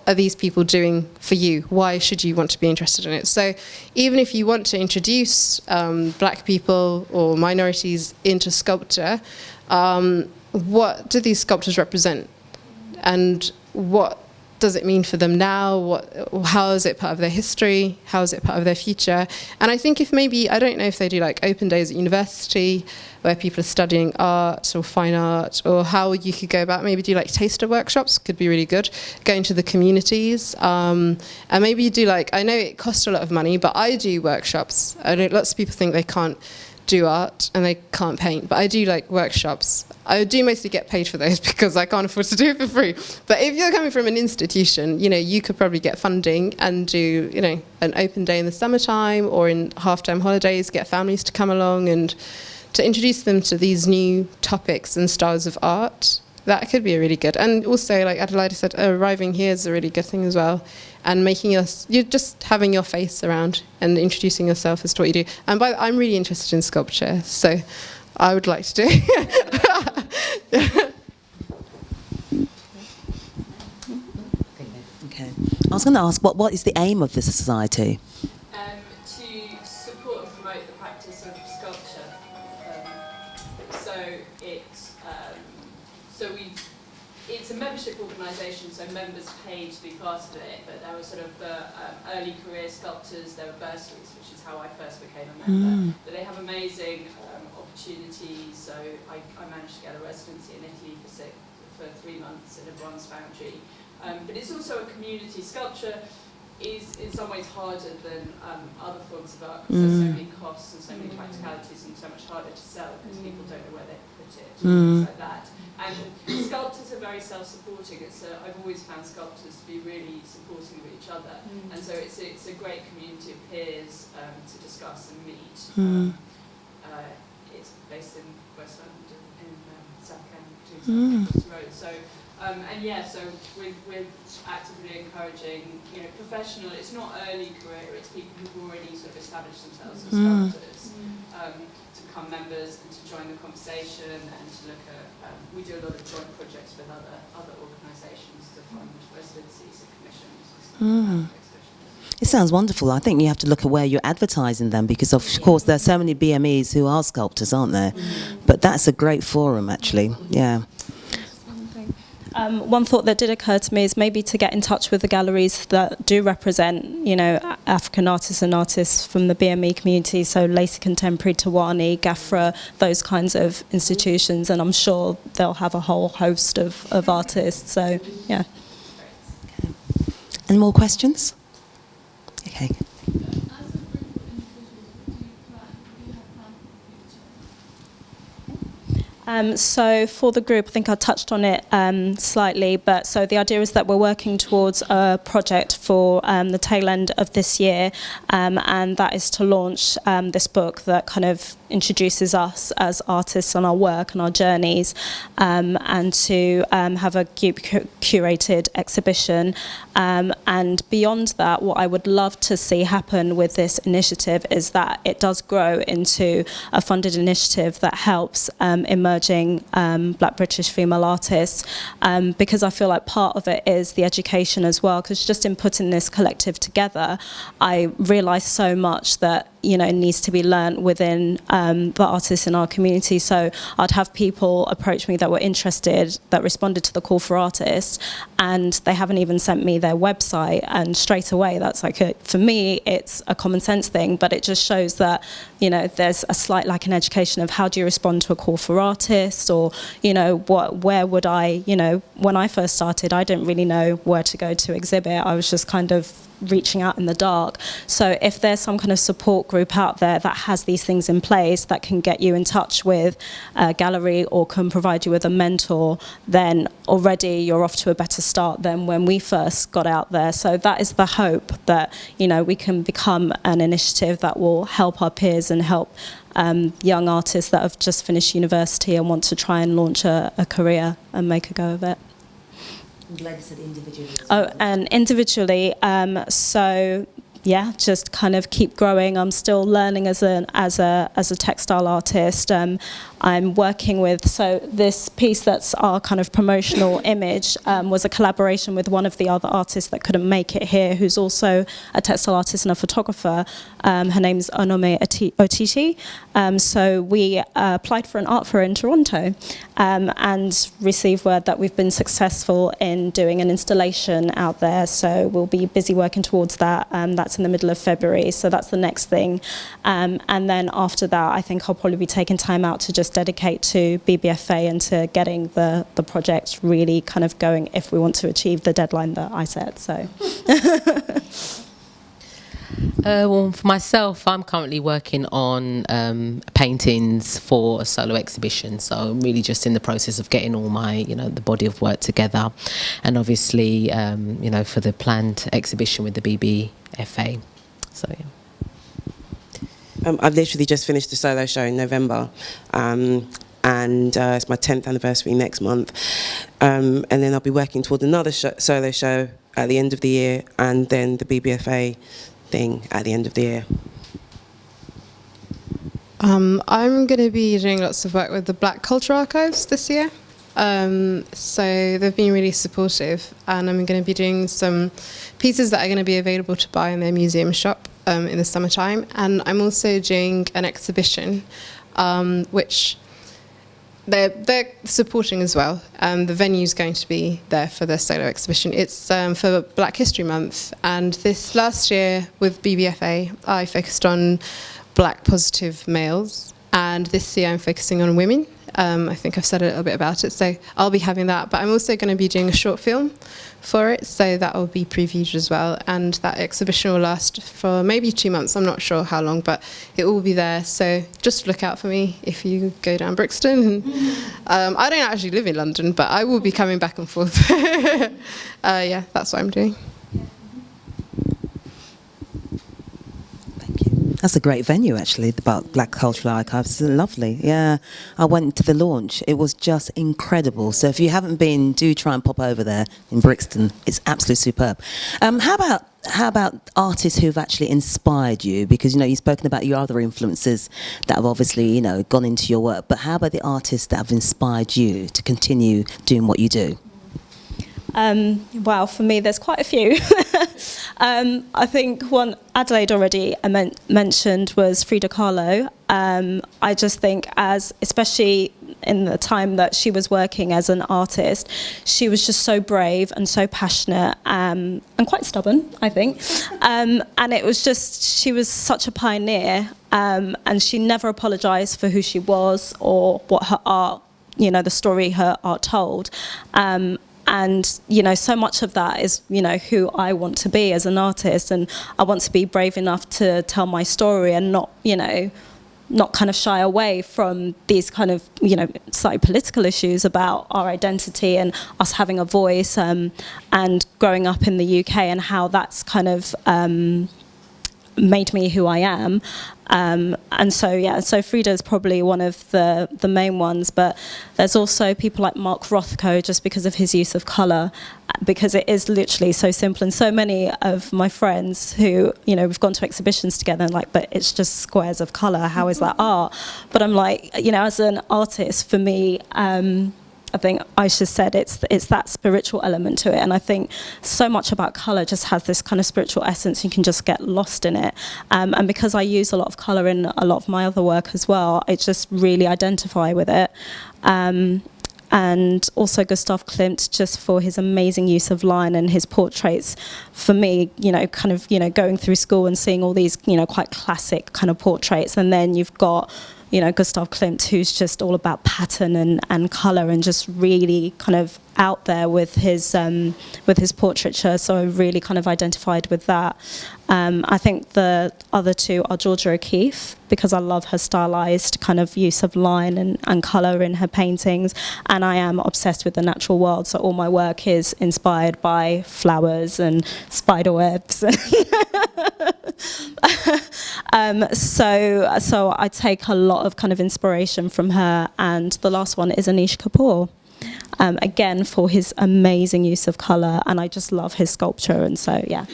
are these people doing for you? Why should you want to be interested in it? So even if you want to introduce black people or minorities into sculpture, what do these sculptures represent? And what does it mean for them now? How is it part of their history? How is it part of their future? And I think if maybe, I don't know if they do like open days at university where people are studying art or fine art, or how you could go about, maybe do like taster workshops, could be really good. Go into the communities, and maybe you do like, I know it costs a lot of money, but I do workshops. I know lots of people think they can't do art and they can't paint, but I do like workshops. I do mostly get paid for those because I can't afford to do it for free. But if you're coming from an institution, you could probably get funding and do, an open day in the summertime or in half-term holidays, get families to come along and to introduce them to these new topics and styles of art. That could be really good. And also, like Adelaide said, arriving here is a really good thing as well. And you're just having your face around and introducing yourself as to what you do. And I'm really interested in sculpture, so I would like to do it. Okay. I was going to ask, what is the aim of this society? To support and promote the practice of sculpture. It's a membership organisation, so members pay to be part of it, but there were sort of early career sculptors, there were bursaries, which is how I first became a member. But they have amazing opportunities, so I managed to get a residency in Italy for 3 months in a bronze foundry. But it's also a community. Sculpture is in some ways harder than other forms of art because there's so many costs and so many practicalities and so much harder to sell because people don't know where they put it, things like that. And sculptors are very self-supporting. I've always found sculptors to be really supporting of each other, and so it's a great community of peers to discuss and meet. It's based in West London, in South Kent, between South Road. So we're actively encouraging, professional. It's not early career. It's people who've already sort of established themselves as sculptors to become members and to join the conversation and to look at. We do a lot of joint projects with other organisations to fund residencies and commissions. It sounds wonderful. I think you have to look at where you're advertising them because, of course, there are so many BMEs who are sculptors, aren't there? But that's a great forum, actually. Yeah. One thought that did occur to me is maybe to get in touch with the galleries that do represent, African artists and artists from the BME community, so Lacey Contemporary, Tawani, B.B.F.A, those kinds of institutions, and I'm sure they'll have a whole host of artists, so, yeah. Any more questions? Okay. So for the group, I think I touched on it slightly, but so the idea is that we're working towards a project for the tail end of this year, and that is to launch this book that kind of introduces us as artists on our work and our journeys, and to have a curated exhibition. And beyond that, what I would love to see happen with this initiative is that it does grow into a funded initiative that helps emerging Black British female artists, because I feel like part of it is the education as well, because just in putting this collective together, I realised so much that needs to be learnt within the artists in our community. So I'd have people approach me that were interested, that responded to the call for artists, and they haven't even sent me their website, and straight away that's like for me it's a common sense thing, but it just shows that there's a slight lack in education of how do you respond to a call for artists, or where would I, when I first started I didn't really know where to go to exhibit. I was just kind of reaching out in the dark. So if there's some kind of support group out there that has these things in place that can get you in touch with a gallery or can provide you with a mentor, then already you're off to a better start than when we first got out there. So that is the hope, that we can become an initiative that will help our peers and help young artists that have just finished university and want to try and launch a career and make a go of it. I'm glad you said individually. And individually, so yeah, just kind of keep growing. I'm still learning as a textile artist. I'm working with, so this piece that's our kind of promotional image was a collaboration with one of the other artists that couldn't make it here, who's also a textile artist and a photographer. Her name's Onome Otiti. So we applied for an art fair in Toronto and received word that we've been successful in doing an installation out there. So we'll be busy working towards that. That's in the middle of February, so that's the next thing. And then after that, I think I'll probably be taking time out to just dedicate to B.B.F.A and to getting the project really kind of going if we want to achieve the deadline that I set. So. Well, for myself, I'm currently working on paintings for a solo exhibition. So I'm really just in the process of getting all my, the body of work together, and obviously, for the planned exhibition with the B.B.F.A. So yeah. I've literally just finished the solo show in November. And it's my 10th anniversary next month. And then I'll be working toward another solo show at the end of the year, and then the B.B.F.A. thing at the end of the year. I'm going to be doing lots of work with the Black Culture Archives this year. So they've been really supportive, and I'm going to be doing some pieces that are going to be available to buy in their museum shop in the summertime. And I'm also doing an exhibition, which they're supporting as well. The venue's going to be there for the solo exhibition. It's for Black History Month, and this last year with B.B.F.A. I focused on Black positive males, and this year I'm focusing on women. I think I've said a little bit about it, so I'll be having that. But I'm also going to be doing a short film for it, so that will be previewed as well. And that exhibition will last for maybe 2 months. I'm not sure how long, but it will be there. So just look out for me if you go down Brixton. I don't actually live in London, but I will be coming back and forth. Yeah, that's what I'm doing. That's a great venue, actually, the Black Cultural Archives. It's lovely. Yeah, I went to the launch. It was just incredible. So if you haven't been, do try and pop over there in Brixton. It's absolutely superb. How about artists who've actually inspired you? Because, you've spoken about your other influences that have obviously, gone into your work. But how about the artists that have inspired you to continue doing what you do? Well, for me, there's quite a few. I think one Adelaide already mentioned was Frida Kahlo. I just think especially in the time that she was working as an artist, she was just so brave and so passionate and quite stubborn, I think. And it was just, she was such a pioneer, and she never apologised for who she was or what her art, the story her art told. And, so much of that is, who I want to be as an artist. And I want to be brave enough to tell my story and not kind of shy away from these kind of, slightly political issues about our identity and us having a voice, and growing up in the UK and how that's kind of made me who I am. And so Frida's probably one of the main ones, but there's also people like Mark Rothko, just because of his use of colour, because it is literally so simple. And so many of my friends who, we've gone to exhibitions together and but it's just squares of colour, how is that art? But I'm like, as an artist, for me, I think Aisha said it's that spiritual element to it, and I think so much about colour just has this kind of spiritual essence. You can just get lost in it, and because I use a lot of colour in a lot of my other work as well, I just really identify with it. And also Gustav Klimt, just for his amazing use of line and his portraits. For me, kind of going through school and seeing all these quite classic kind of portraits, and then you've got Gustav Klimt, who's just all about pattern and colour and just really kind of out there with his portraiture. So I really kind of identified with that. I think the other two are Georgia O'Keeffe, because I love her stylised kind of use of line and colour in her paintings. And I am obsessed with the natural world, so all my work is inspired by flowers and spider webs. So I take a lot of kind of inspiration from her. And the last one is Anish Kapoor. Again, for his amazing use of colour, and I just love his sculpture. And so, yeah,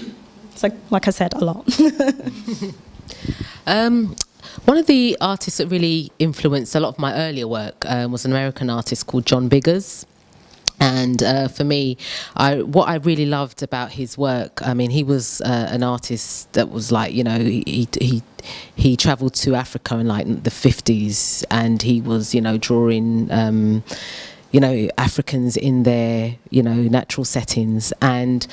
so like I said, a lot. One of the artists that really influenced a lot of my earlier work was an American artist called John Biggers. And for me, what I really loved about his work, I mean, he was an artist that was like, he travelled to Africa in like the 50s, and he was, drawing, Africans in their, natural settings. And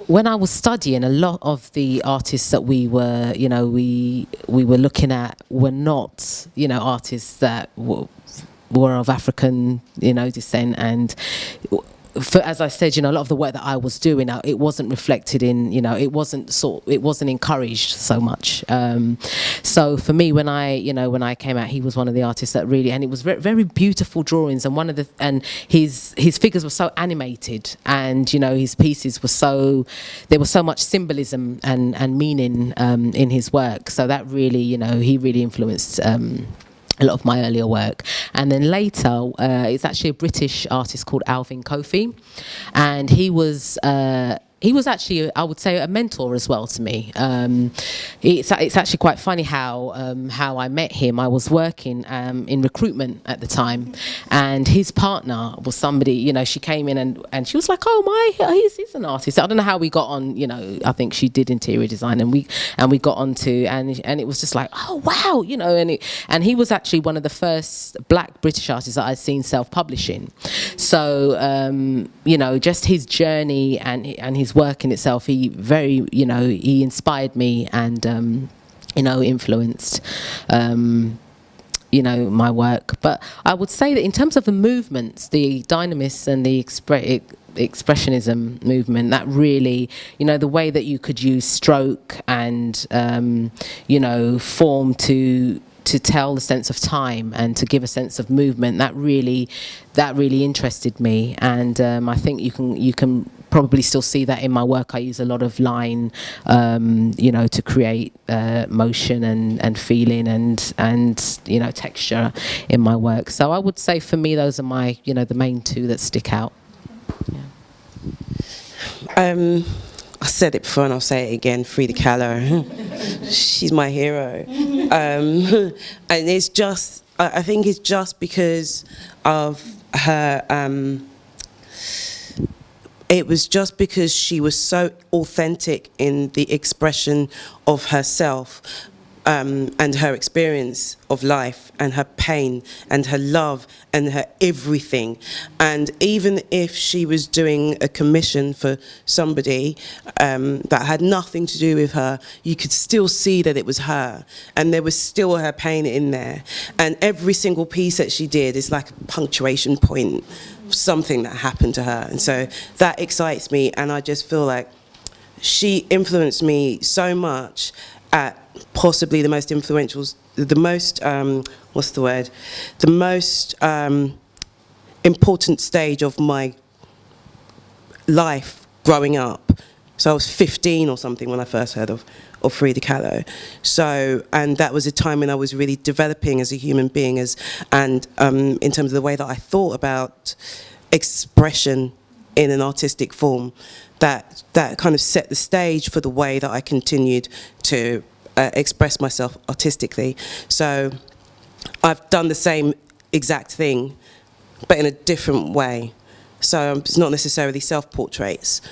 when I was studying, a lot of the artists that we were, we were looking at were not, artists that were of African, descent, and as I said, a lot of the work that I was doing, it wasn't reflected in, it wasn't encouraged so much. So for me, when I came out, he was one of the artists that really, and it was very, very beautiful drawings, and his figures were so animated, and his pieces were there was so much symbolism and meaning in his work. So that really, he really influenced a lot of my earlier work. And then later, it's actually a British artist called Alvin Kofi, and he was actually, I would say, a mentor as well to me. It's actually quite funny how I met him. I was working in recruitment at the time, and his partner was somebody, she came in and she was like, he's an artist. I don't know how we got on, I think she did interior design, and we got onto, and it was just like, oh wow, and he was actually one of the first black British artists that I'd seen self-publishing. So, just his journey and his work in itself, he inspired me and influenced my work. But I would say that in terms of the movements, the dynamism and the expressionism movement, that really, the way that you could use stroke and form to tell the sense of time and to give a sense of movement, that really interested me. And I think you can probably still see that in my work. I use a lot of line, to create motion and feeling and texture in my work. So I would say for me, those are my, the main two that stick out. Yeah. I said it before and I'll say it again, Frida Kahlo. She's my hero. And it's just, I think it's just because of her, it was just because she was so authentic in the expression of herself, and her experience of life and her pain and her love and her everything. And even if she was doing a commission for somebody that had nothing to do with her, you could still see that it was her, and there was still her pain in there. And every single piece that she did is like a punctuation point, something that happened to her. And so that excites me, and I just feel like she influenced me so much at possibly the most influential, the most, the most important stage of my life growing up. So I was 15 or something when I first heard of Frida Kahlo. So, and that was a time when I was really developing as a human being, in terms of the way that I thought about expression in an artistic form, that kind of set the stage for the way that I continued to express myself artistically. So I've done the same exact thing, but in a different way. So it's not necessarily self-portraits,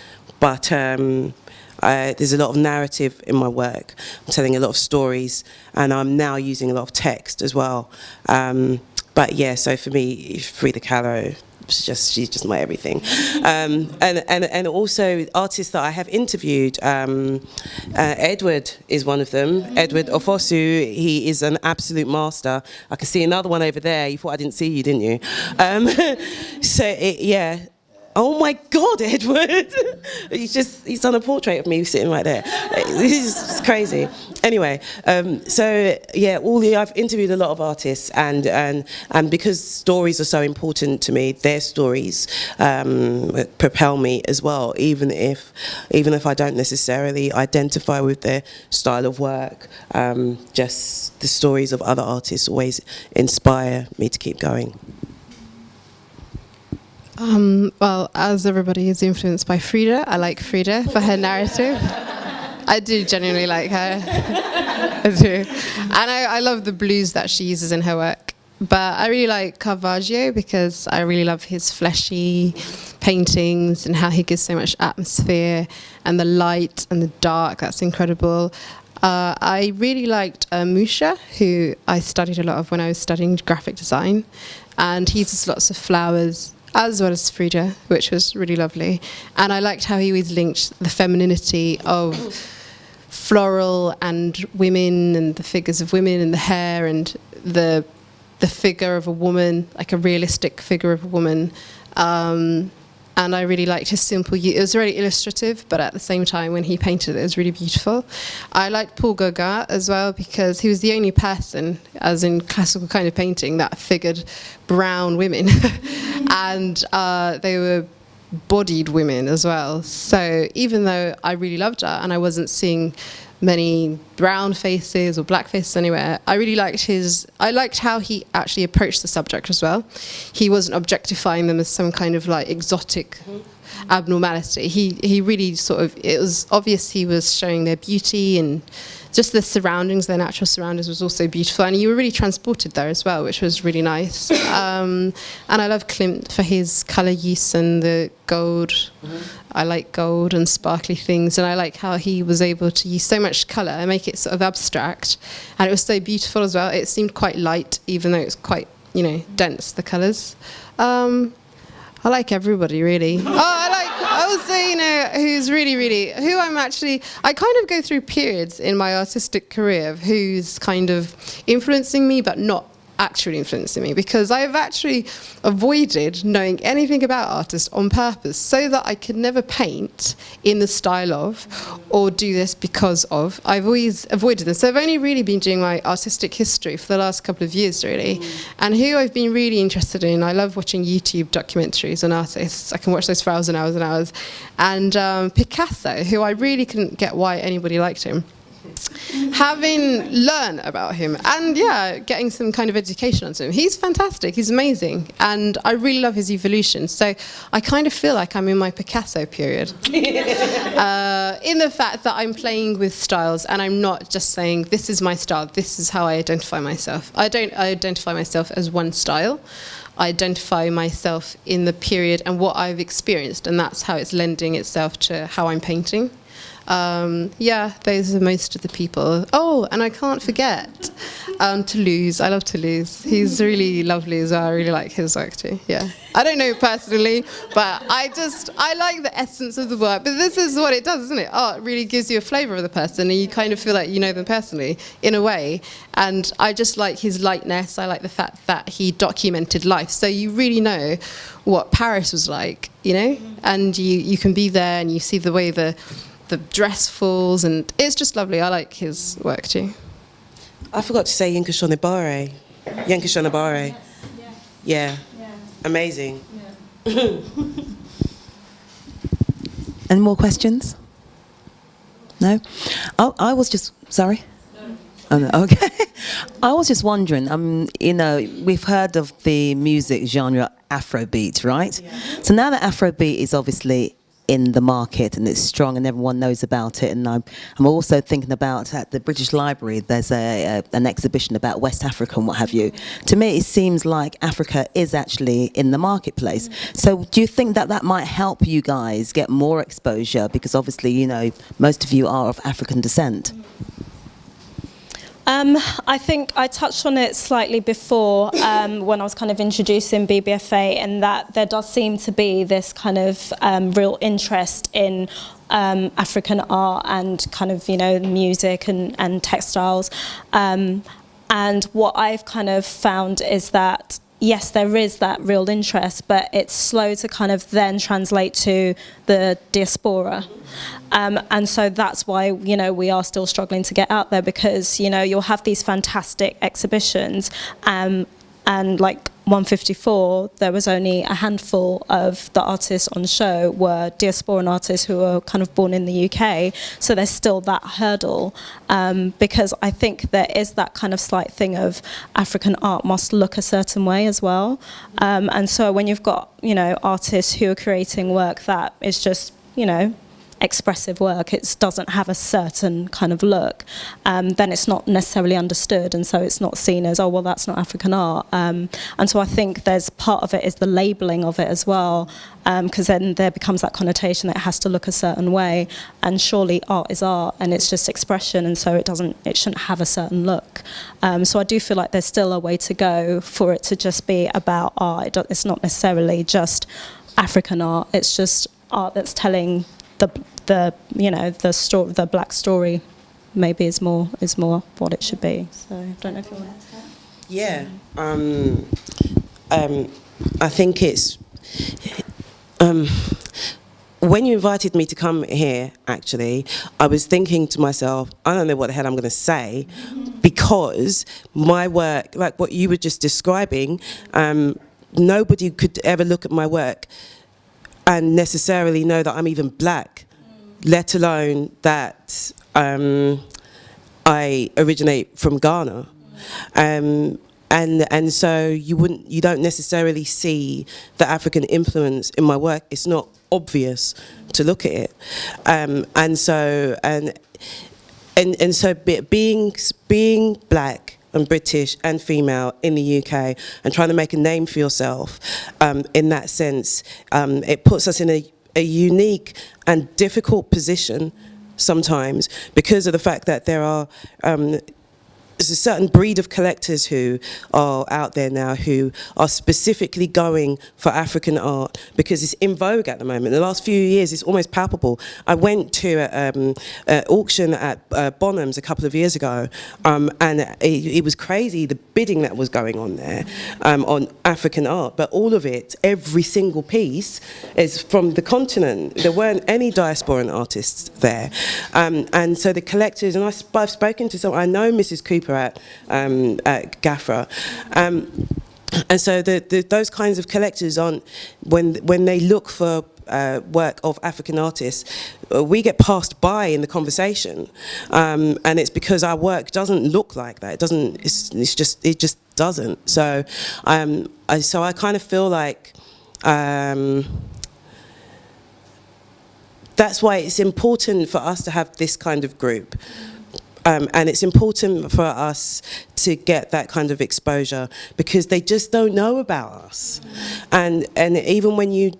but there's a lot of narrative in my work. I'm telling a lot of stories, and I'm now using a lot of text as well. But yeah, so for me, Frida Kahlo, she's just my everything. And also artists that I have interviewed, Edward is one of them. Edward Ofosu, he is an absolute master. I can see another one over there. You thought I didn't see you, didn't you? Yeah. Oh my God, Edward! He's done a portrait of me sitting right there. This is crazy. Anyway, so yeah, I've interviewed a lot of artists, and because stories are so important to me, their stories propel me as well. Even if I don't necessarily identify with their style of work, just the stories of other artists always inspire me to keep going. Well, as everybody is influenced by Frida, I like Frida for her narrative. I do genuinely like her. I do. And I love the blues that she uses in her work. But I really like Caravaggio because I really love his fleshy paintings and how he gives so much atmosphere, and the light and the dark, that's incredible. I really liked Musha, who I studied a lot of when I was studying graphic design. And he uses lots of flowers, as well as Frida, which was really lovely. And I liked how he always linked the femininity of floral and women, and the figures of women, and the hair, and the figure of a woman, like a realistic figure of a woman. And and I really liked his simple use. It was really illustrative, but at the same time, when he painted it was really beautiful. I liked Paul Gauguin as well, because he was the only person, as in classical kind of painting, that figured brown women, and they were bodied women as well. So even though I really loved art and I wasn't seeing many brown faces or black faces anywhere, I really liked I liked how he actually approached the subject as well. He wasn't objectifying them as some kind of like exotic abnormality. He really sort of, it was obvious he was showing their beauty, and just the surroundings, their natural surroundings was also beautiful, and you were really transported there as well, which was really nice. And I love Klimt for his colour use and the gold. I like gold and sparkly things, and I like how he was able to use so much colour and make it sort of abstract, and it was so beautiful as well. It seemed quite light, even though it's quite, you know, dense, the colours. I like everybody, really. I would say, you know, who I'm actually, I kind of go through periods in my artistic career of who's kind of influencing me, but not actually influencing me, because I've actually avoided knowing anything about artists on purpose so that I could never paint in the style of or do this because of. I've always avoided them. So I've only really been doing my artistic history for the last couple of years, really. And who I've been really interested in, I love watching YouTube documentaries on artists. I can watch those for hours and hours and hours. And Picasso, who I really couldn't get why anybody liked him. Having learned about him and getting some kind of education on him, he's fantastic, he's amazing, and I really love his evolution. So I kind of feel like I'm in my Picasso period in the fact that I'm playing with styles and I'm not just saying this is my style, this is how I identify myself. I don't identify myself as one style. I identify myself in the period and what I've experienced, and that's how it's lending itself to how I'm painting. Those are most of the people. Oh, and I can't forget Toulouse. I love Toulouse. He's really lovely as well. I really like his work too. Yeah, I don't know him personally, but I like the essence of the work. But this is what it does, isn't it? Art really gives you a flavour of the person, and you kind of feel like you know them personally in a way. And I just like his lightness. I like the fact that he documented life, so you really know what Paris was like, you know, and you can be there and you see the way the dress falls, and it's just lovely. I like his work too. I forgot to say Yinka Shonibare. Yinka Shonibare. Yeah. Amazing. Yeah. Any more questions? No? I was just, sorry? Oh, no, okay. I was just wondering, you know, we've heard of the music genre Afrobeat, right? Yeah. So now that Afrobeat is obviously in the market and it's strong and everyone knows about it, and I'm also thinking about at the British Library there's an exhibition about West Africa and what have you. To me it seems like Africa is actually in the marketplace. So do you think that might help you guys get more exposure, because obviously, you know, most of you are of African descent? I think I touched on it slightly before when I was kind of introducing B.B.F.A, and that there does seem to be this kind of real interest in African art and kind of, you know, music and textiles. And what I've kind of found is that yes, there is that real interest, but it's slow to kind of then translate to the diaspora. And so that's why, you know, we are still struggling to get out there, because, you know, you'll have these fantastic exhibitions, and like 154, there was only a handful of the artists on show were diasporan artists who were kind of born in the UK. So there's still that hurdle, because I think there is that kind of slight thing of African art must look a certain way as well. And so when you've got, you know, artists who are creating work that is just, you know, expressive work, it doesn't have a certain kind of look, then it's not necessarily understood, and so it's not seen as, oh well, that's not African art. And so I think there's part of it is the labelling of it as well, because then there becomes that connotation that it has to look a certain way, and surely art is art and it's just expression, and so it shouldn't have a certain look. So I do feel like there's still a way to go for it to just be about art. It's not necessarily just African art, it's just art that's telling the you know, the story, the black story, maybe is more what it should be. So I don't know if you want to. Yeah, I think it's when you invited me to come here, actually, I was thinking to myself, I don't know what the hell I'm going to say, because my work, like what you were just describing, nobody could ever look at my work and necessarily know that I'm even black, let alone that I originate from Ghana. And so you don't necessarily see the African influence in my work. It's not obvious to look at it. And so being black and British and female in the UK and trying to make a name for yourself, in that sense, it puts us in a unique and difficult position sometimes, because of the fact that there's a certain breed of collectors who are out there now who are specifically going for African art because it's in vogue at the moment. The last few years, it's almost palpable. I went to an auction at Bonham's a couple of years ago, and it was crazy, the bidding that was going on there on African art. But all of it, every single piece, is from the continent. There weren't any diasporan artists there. And so the collectors, and I've spoken to some, I know Mrs. Cooper at B.B.F.A. And so those kinds of collectors aren't, when they look for work of African artists, we get passed by in the conversation, and it's because our work doesn't look like that. It just doesn't. So I kind of feel like that's why it's important for us to have this kind of group. And it's important for us to get that kind of exposure because they just don't know about us. And even when you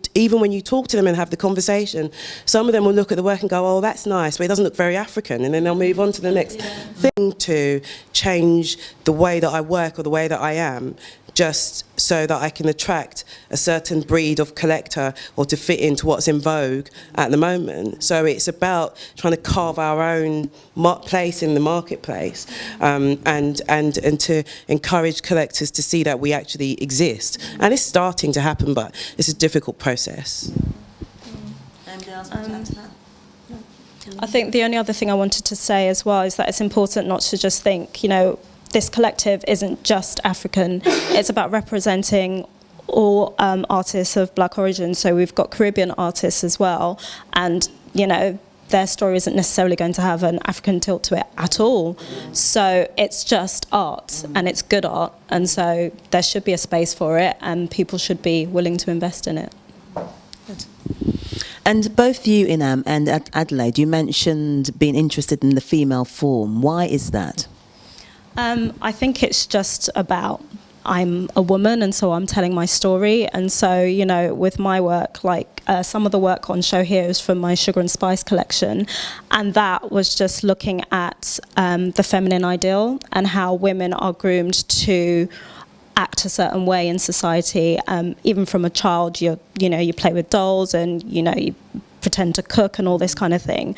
talk to them and have the conversation, some of them will look at the work and go, oh, that's nice, but it doesn't look very African. And then they'll move on to the next thing to change the way that I work or the way that I am, just so that I can attract a certain breed of collector or to fit into what's in vogue at the moment. So it's about trying to carve our own place in the marketplace, and to encourage collectors to see that we actually exist. And it's starting to happen, but it's a difficult process. I think the only other thing I wanted to say as well is that it's important not to just think, this collective isn't just African, it's about representing all artists of black origin. So we've got Caribbean artists as well, and their story isn't necessarily going to have an African tilt to it at all. So it's just art, and it's good art, and so there should be a space for it, and people should be willing to invest in it. And both you, Enam, and Adelaide, you mentioned being interested in the female form. Why is that? I think it's just about I'm a woman, and so I'm telling my story. And so, with my work, like some of the work on show here is from my Sugar and Spice collection, and that was just looking at the feminine ideal and how women are groomed to act a certain way in society. Even from a child, you play with dolls, and you pretend to cook and all this kind of thing.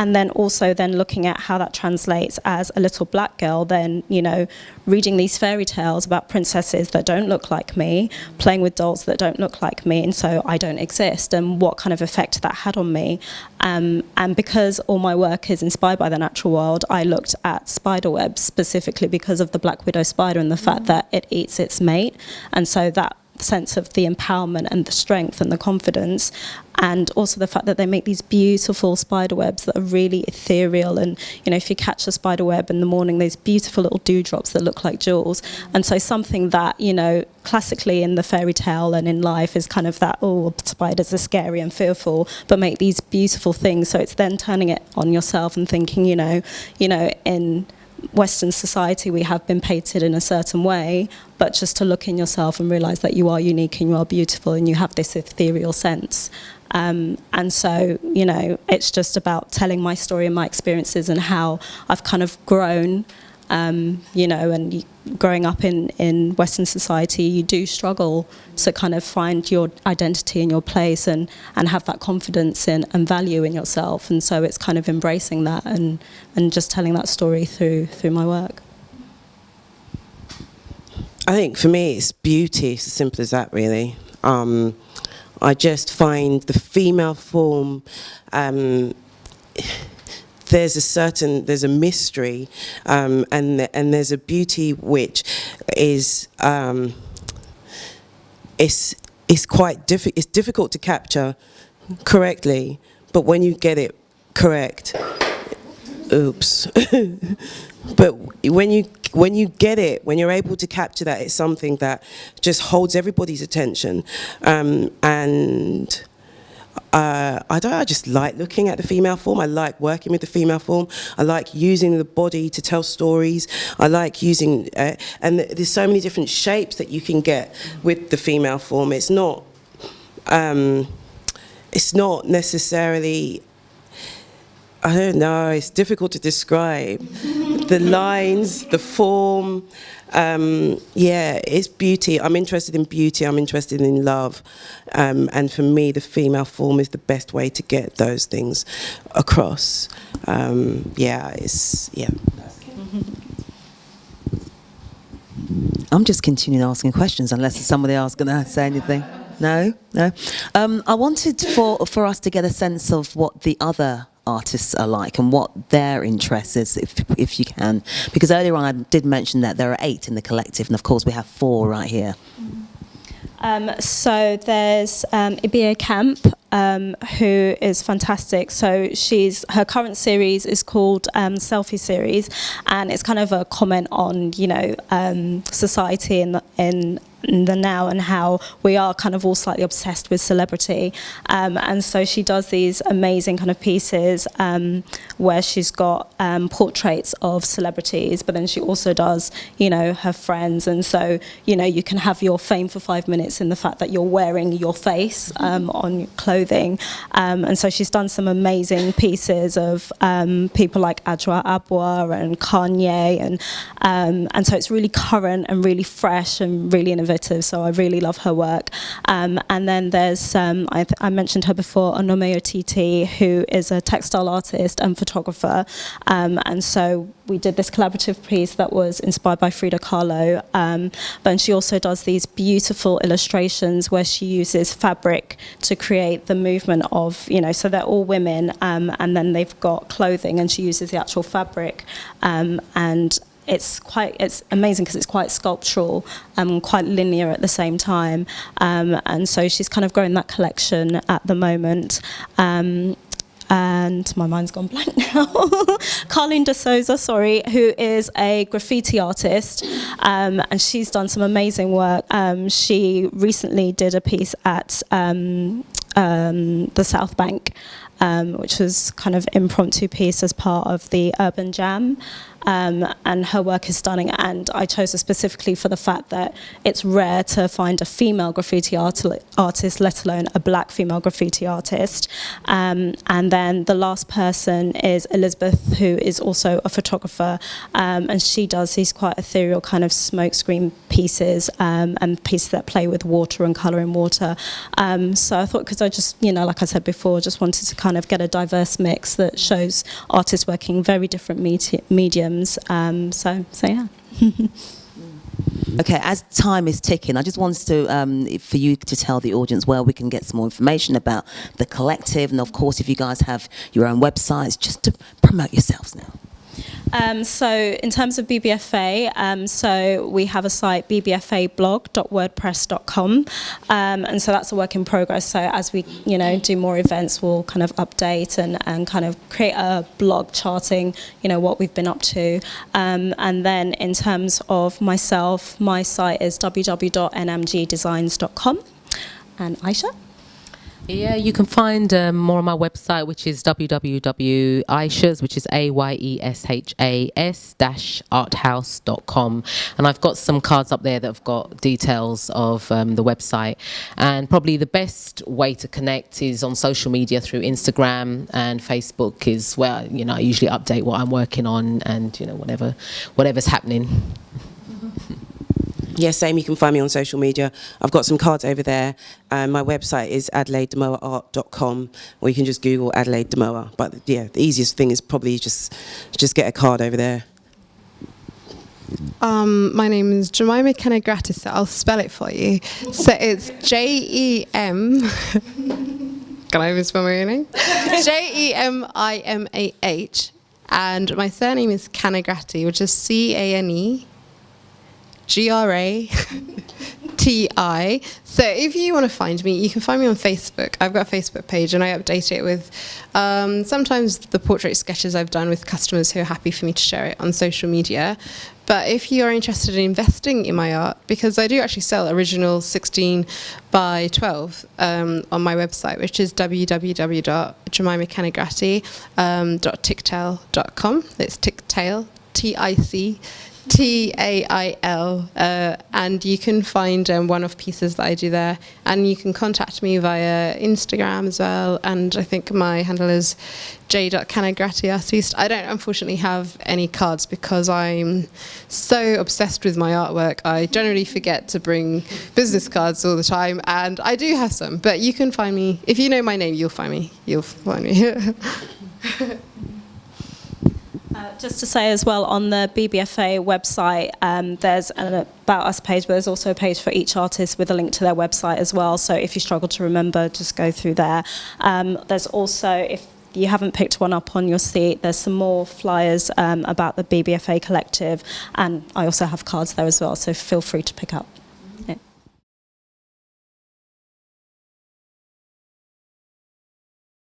And then also then looking at how that translates as a little black girl, then, reading these fairy tales about princesses that don't look like me, playing with dolls that don't look like me, and so I don't exist, and what kind of effect that had on me. And because all my work is inspired by the natural world, I looked at spider webs specifically because of the black widow spider and the fact that it eats its mate. And so that sense of the empowerment and the strength and the confidence, and also the fact that they make these beautiful spider webs that are really ethereal, and if you catch a spider web in the morning, these beautiful little dewdrops that look like jewels. And so something that classically in the fairy tale and in life is kind of that, oh, spiders are scary and fearful, but make these beautiful things. So it's then turning it on yourself and thinking, in Western society we have been painted in a certain way, but just to look in yourself and realise that you are unique and you are beautiful and you have this ethereal sense. And so, it's just about telling my story and my experiences and how I've kind of grown, and growing up in Western society, you do struggle to kind of find your identity and your place and have that confidence and value in yourself. And so it's kind of embracing that and just telling that story through my work. I think for me, it's beauty. It's as simple as that, really. I just find the female form, there's a mystery, and there's a beauty which is, it's quite it's difficult to capture correctly, but when you get it correct, oops. But when you get it, when you're able to capture that, it's something that just holds everybody's attention, and I just like looking at the female form. I like working with the female form. I like using the body to tell stories. I like using, and there's so many different shapes that you can get with the female form. It's not necessarily, I don't know, it's difficult to describe. The lines, the form, yeah, it's beauty. I'm interested in beauty, I'm interested in love. And for me, the female form is the best way to get those things across. Yeah. I'm just continuing asking questions unless somebody else going to say anything. No? I wanted for us to get a sense of what the other artists are like and what their interest is, if you can. Because earlier on I did mention that there are 8 in the collective, and of course we have 4 right here. So there's B.B.F.A Camp, who is fantastic. So her current series is called Selfie Series, and it's kind of a comment on, society in the now and how we are kind of all slightly obsessed with celebrity. And so she does these amazing kind of pieces where she's got portraits of celebrities, but then she also does, her friends. And so, you can have your fame for 5 minutes in the fact that you're wearing your face on your clothing. And so she's done some amazing pieces of people like Adwoa Abua and Kanye. And so it's really current and really fresh and really innovative. So I really love her work. And then there's, I mentioned her before, Enam Gbewonyo, who is a textile artist and photographer. And so we did this collaborative piece that was inspired by Frida Kahlo. But she also does these beautiful illustrations where she uses fabric to create the movement of, so they're all women, and then they've got clothing, and she uses the actual fabric. And it's amazing because it's quite sculptural and quite linear at the same time. And so she's kind of growing that collection at the moment. And my mind's gone blank now. Carlene de Souza, who is a graffiti artist, and she's done some amazing work. She recently did a piece at the South Bank, which was kind of impromptu piece as part of the Urban Jam. And her work is stunning, and I chose her specifically for the fact that it's rare to find a female graffiti artist, let alone a black female graffiti artist. And then the last person is Elizabeth, who is also a photographer, and she does these quite ethereal kind of smokescreen pieces, and pieces that play with water and colour in water. So I thought, because I just, like I said before, just wanted to kind of get a diverse mix that shows artists working very different mediums. So yeah. Okay, as time is ticking, I just wanted to, for you to tell the audience where we can get some more information about the collective, and of course, if you guys have your own websites, just to promote yourselves now. So in terms of B.B.F.A, so we have a site, bbfablog.wordpress.com, and so that's a work in progress. So as we, do more events, we'll kind of update and kind of create a blog charting, what we've been up to. And then in terms of myself, my site is www.enamgdesigns.com. And Aisha? Yeah, you can find more on my website, which is www.aishas, which is AYESHAS-arthouse.com. And I've got some cards up there that have got details of the website. And probably the best way to connect is on social media through Instagram, and Facebook is where, I usually update what I'm working on and, whatever's happening. Yeah, same. You can find me on social media. I've got some cards over there. My website is adelaidedemoaart.com, or you can just Google Adelaide Demoa. But yeah, the easiest thing is probably just get a card over there. My name is Jemima Kenegrati, so I'll spell it for you. So it's Jem. Can I even spell my name? Jemimah. And my surname is Canegrati, which is CANEGRATI. So if you want to find me, you can find me on Facebook. I've got a Facebook page and I update it with sometimes the portrait sketches I've done with customers who are happy for me to share it on social media. But if you are interested in investing in my art, because I do actually sell original 16 by 12 on my website, which is www.jemimakanegrati.tictail.com. It's Tictail, TICTAIL, and you can find one-off pieces that I do there, and you can contact me via Instagram as well, and I think my handle is j.canegrati artist. I don't unfortunately have any cards because I'm so obsessed with my artwork. I generally forget to bring business cards all the time, and I do have some, but you can find me. If you know my name, you'll find me. Just to say as well, on the B.B.F.A website, there's an About Us page, but there's also a page for each artist with a link to their website as well. So if you struggle to remember, just go through there. There's also, if you haven't picked one up on your seat, there's some more flyers about the B.B.F.A collective, and I also have cards there as well, so feel free to pick up. Yeah.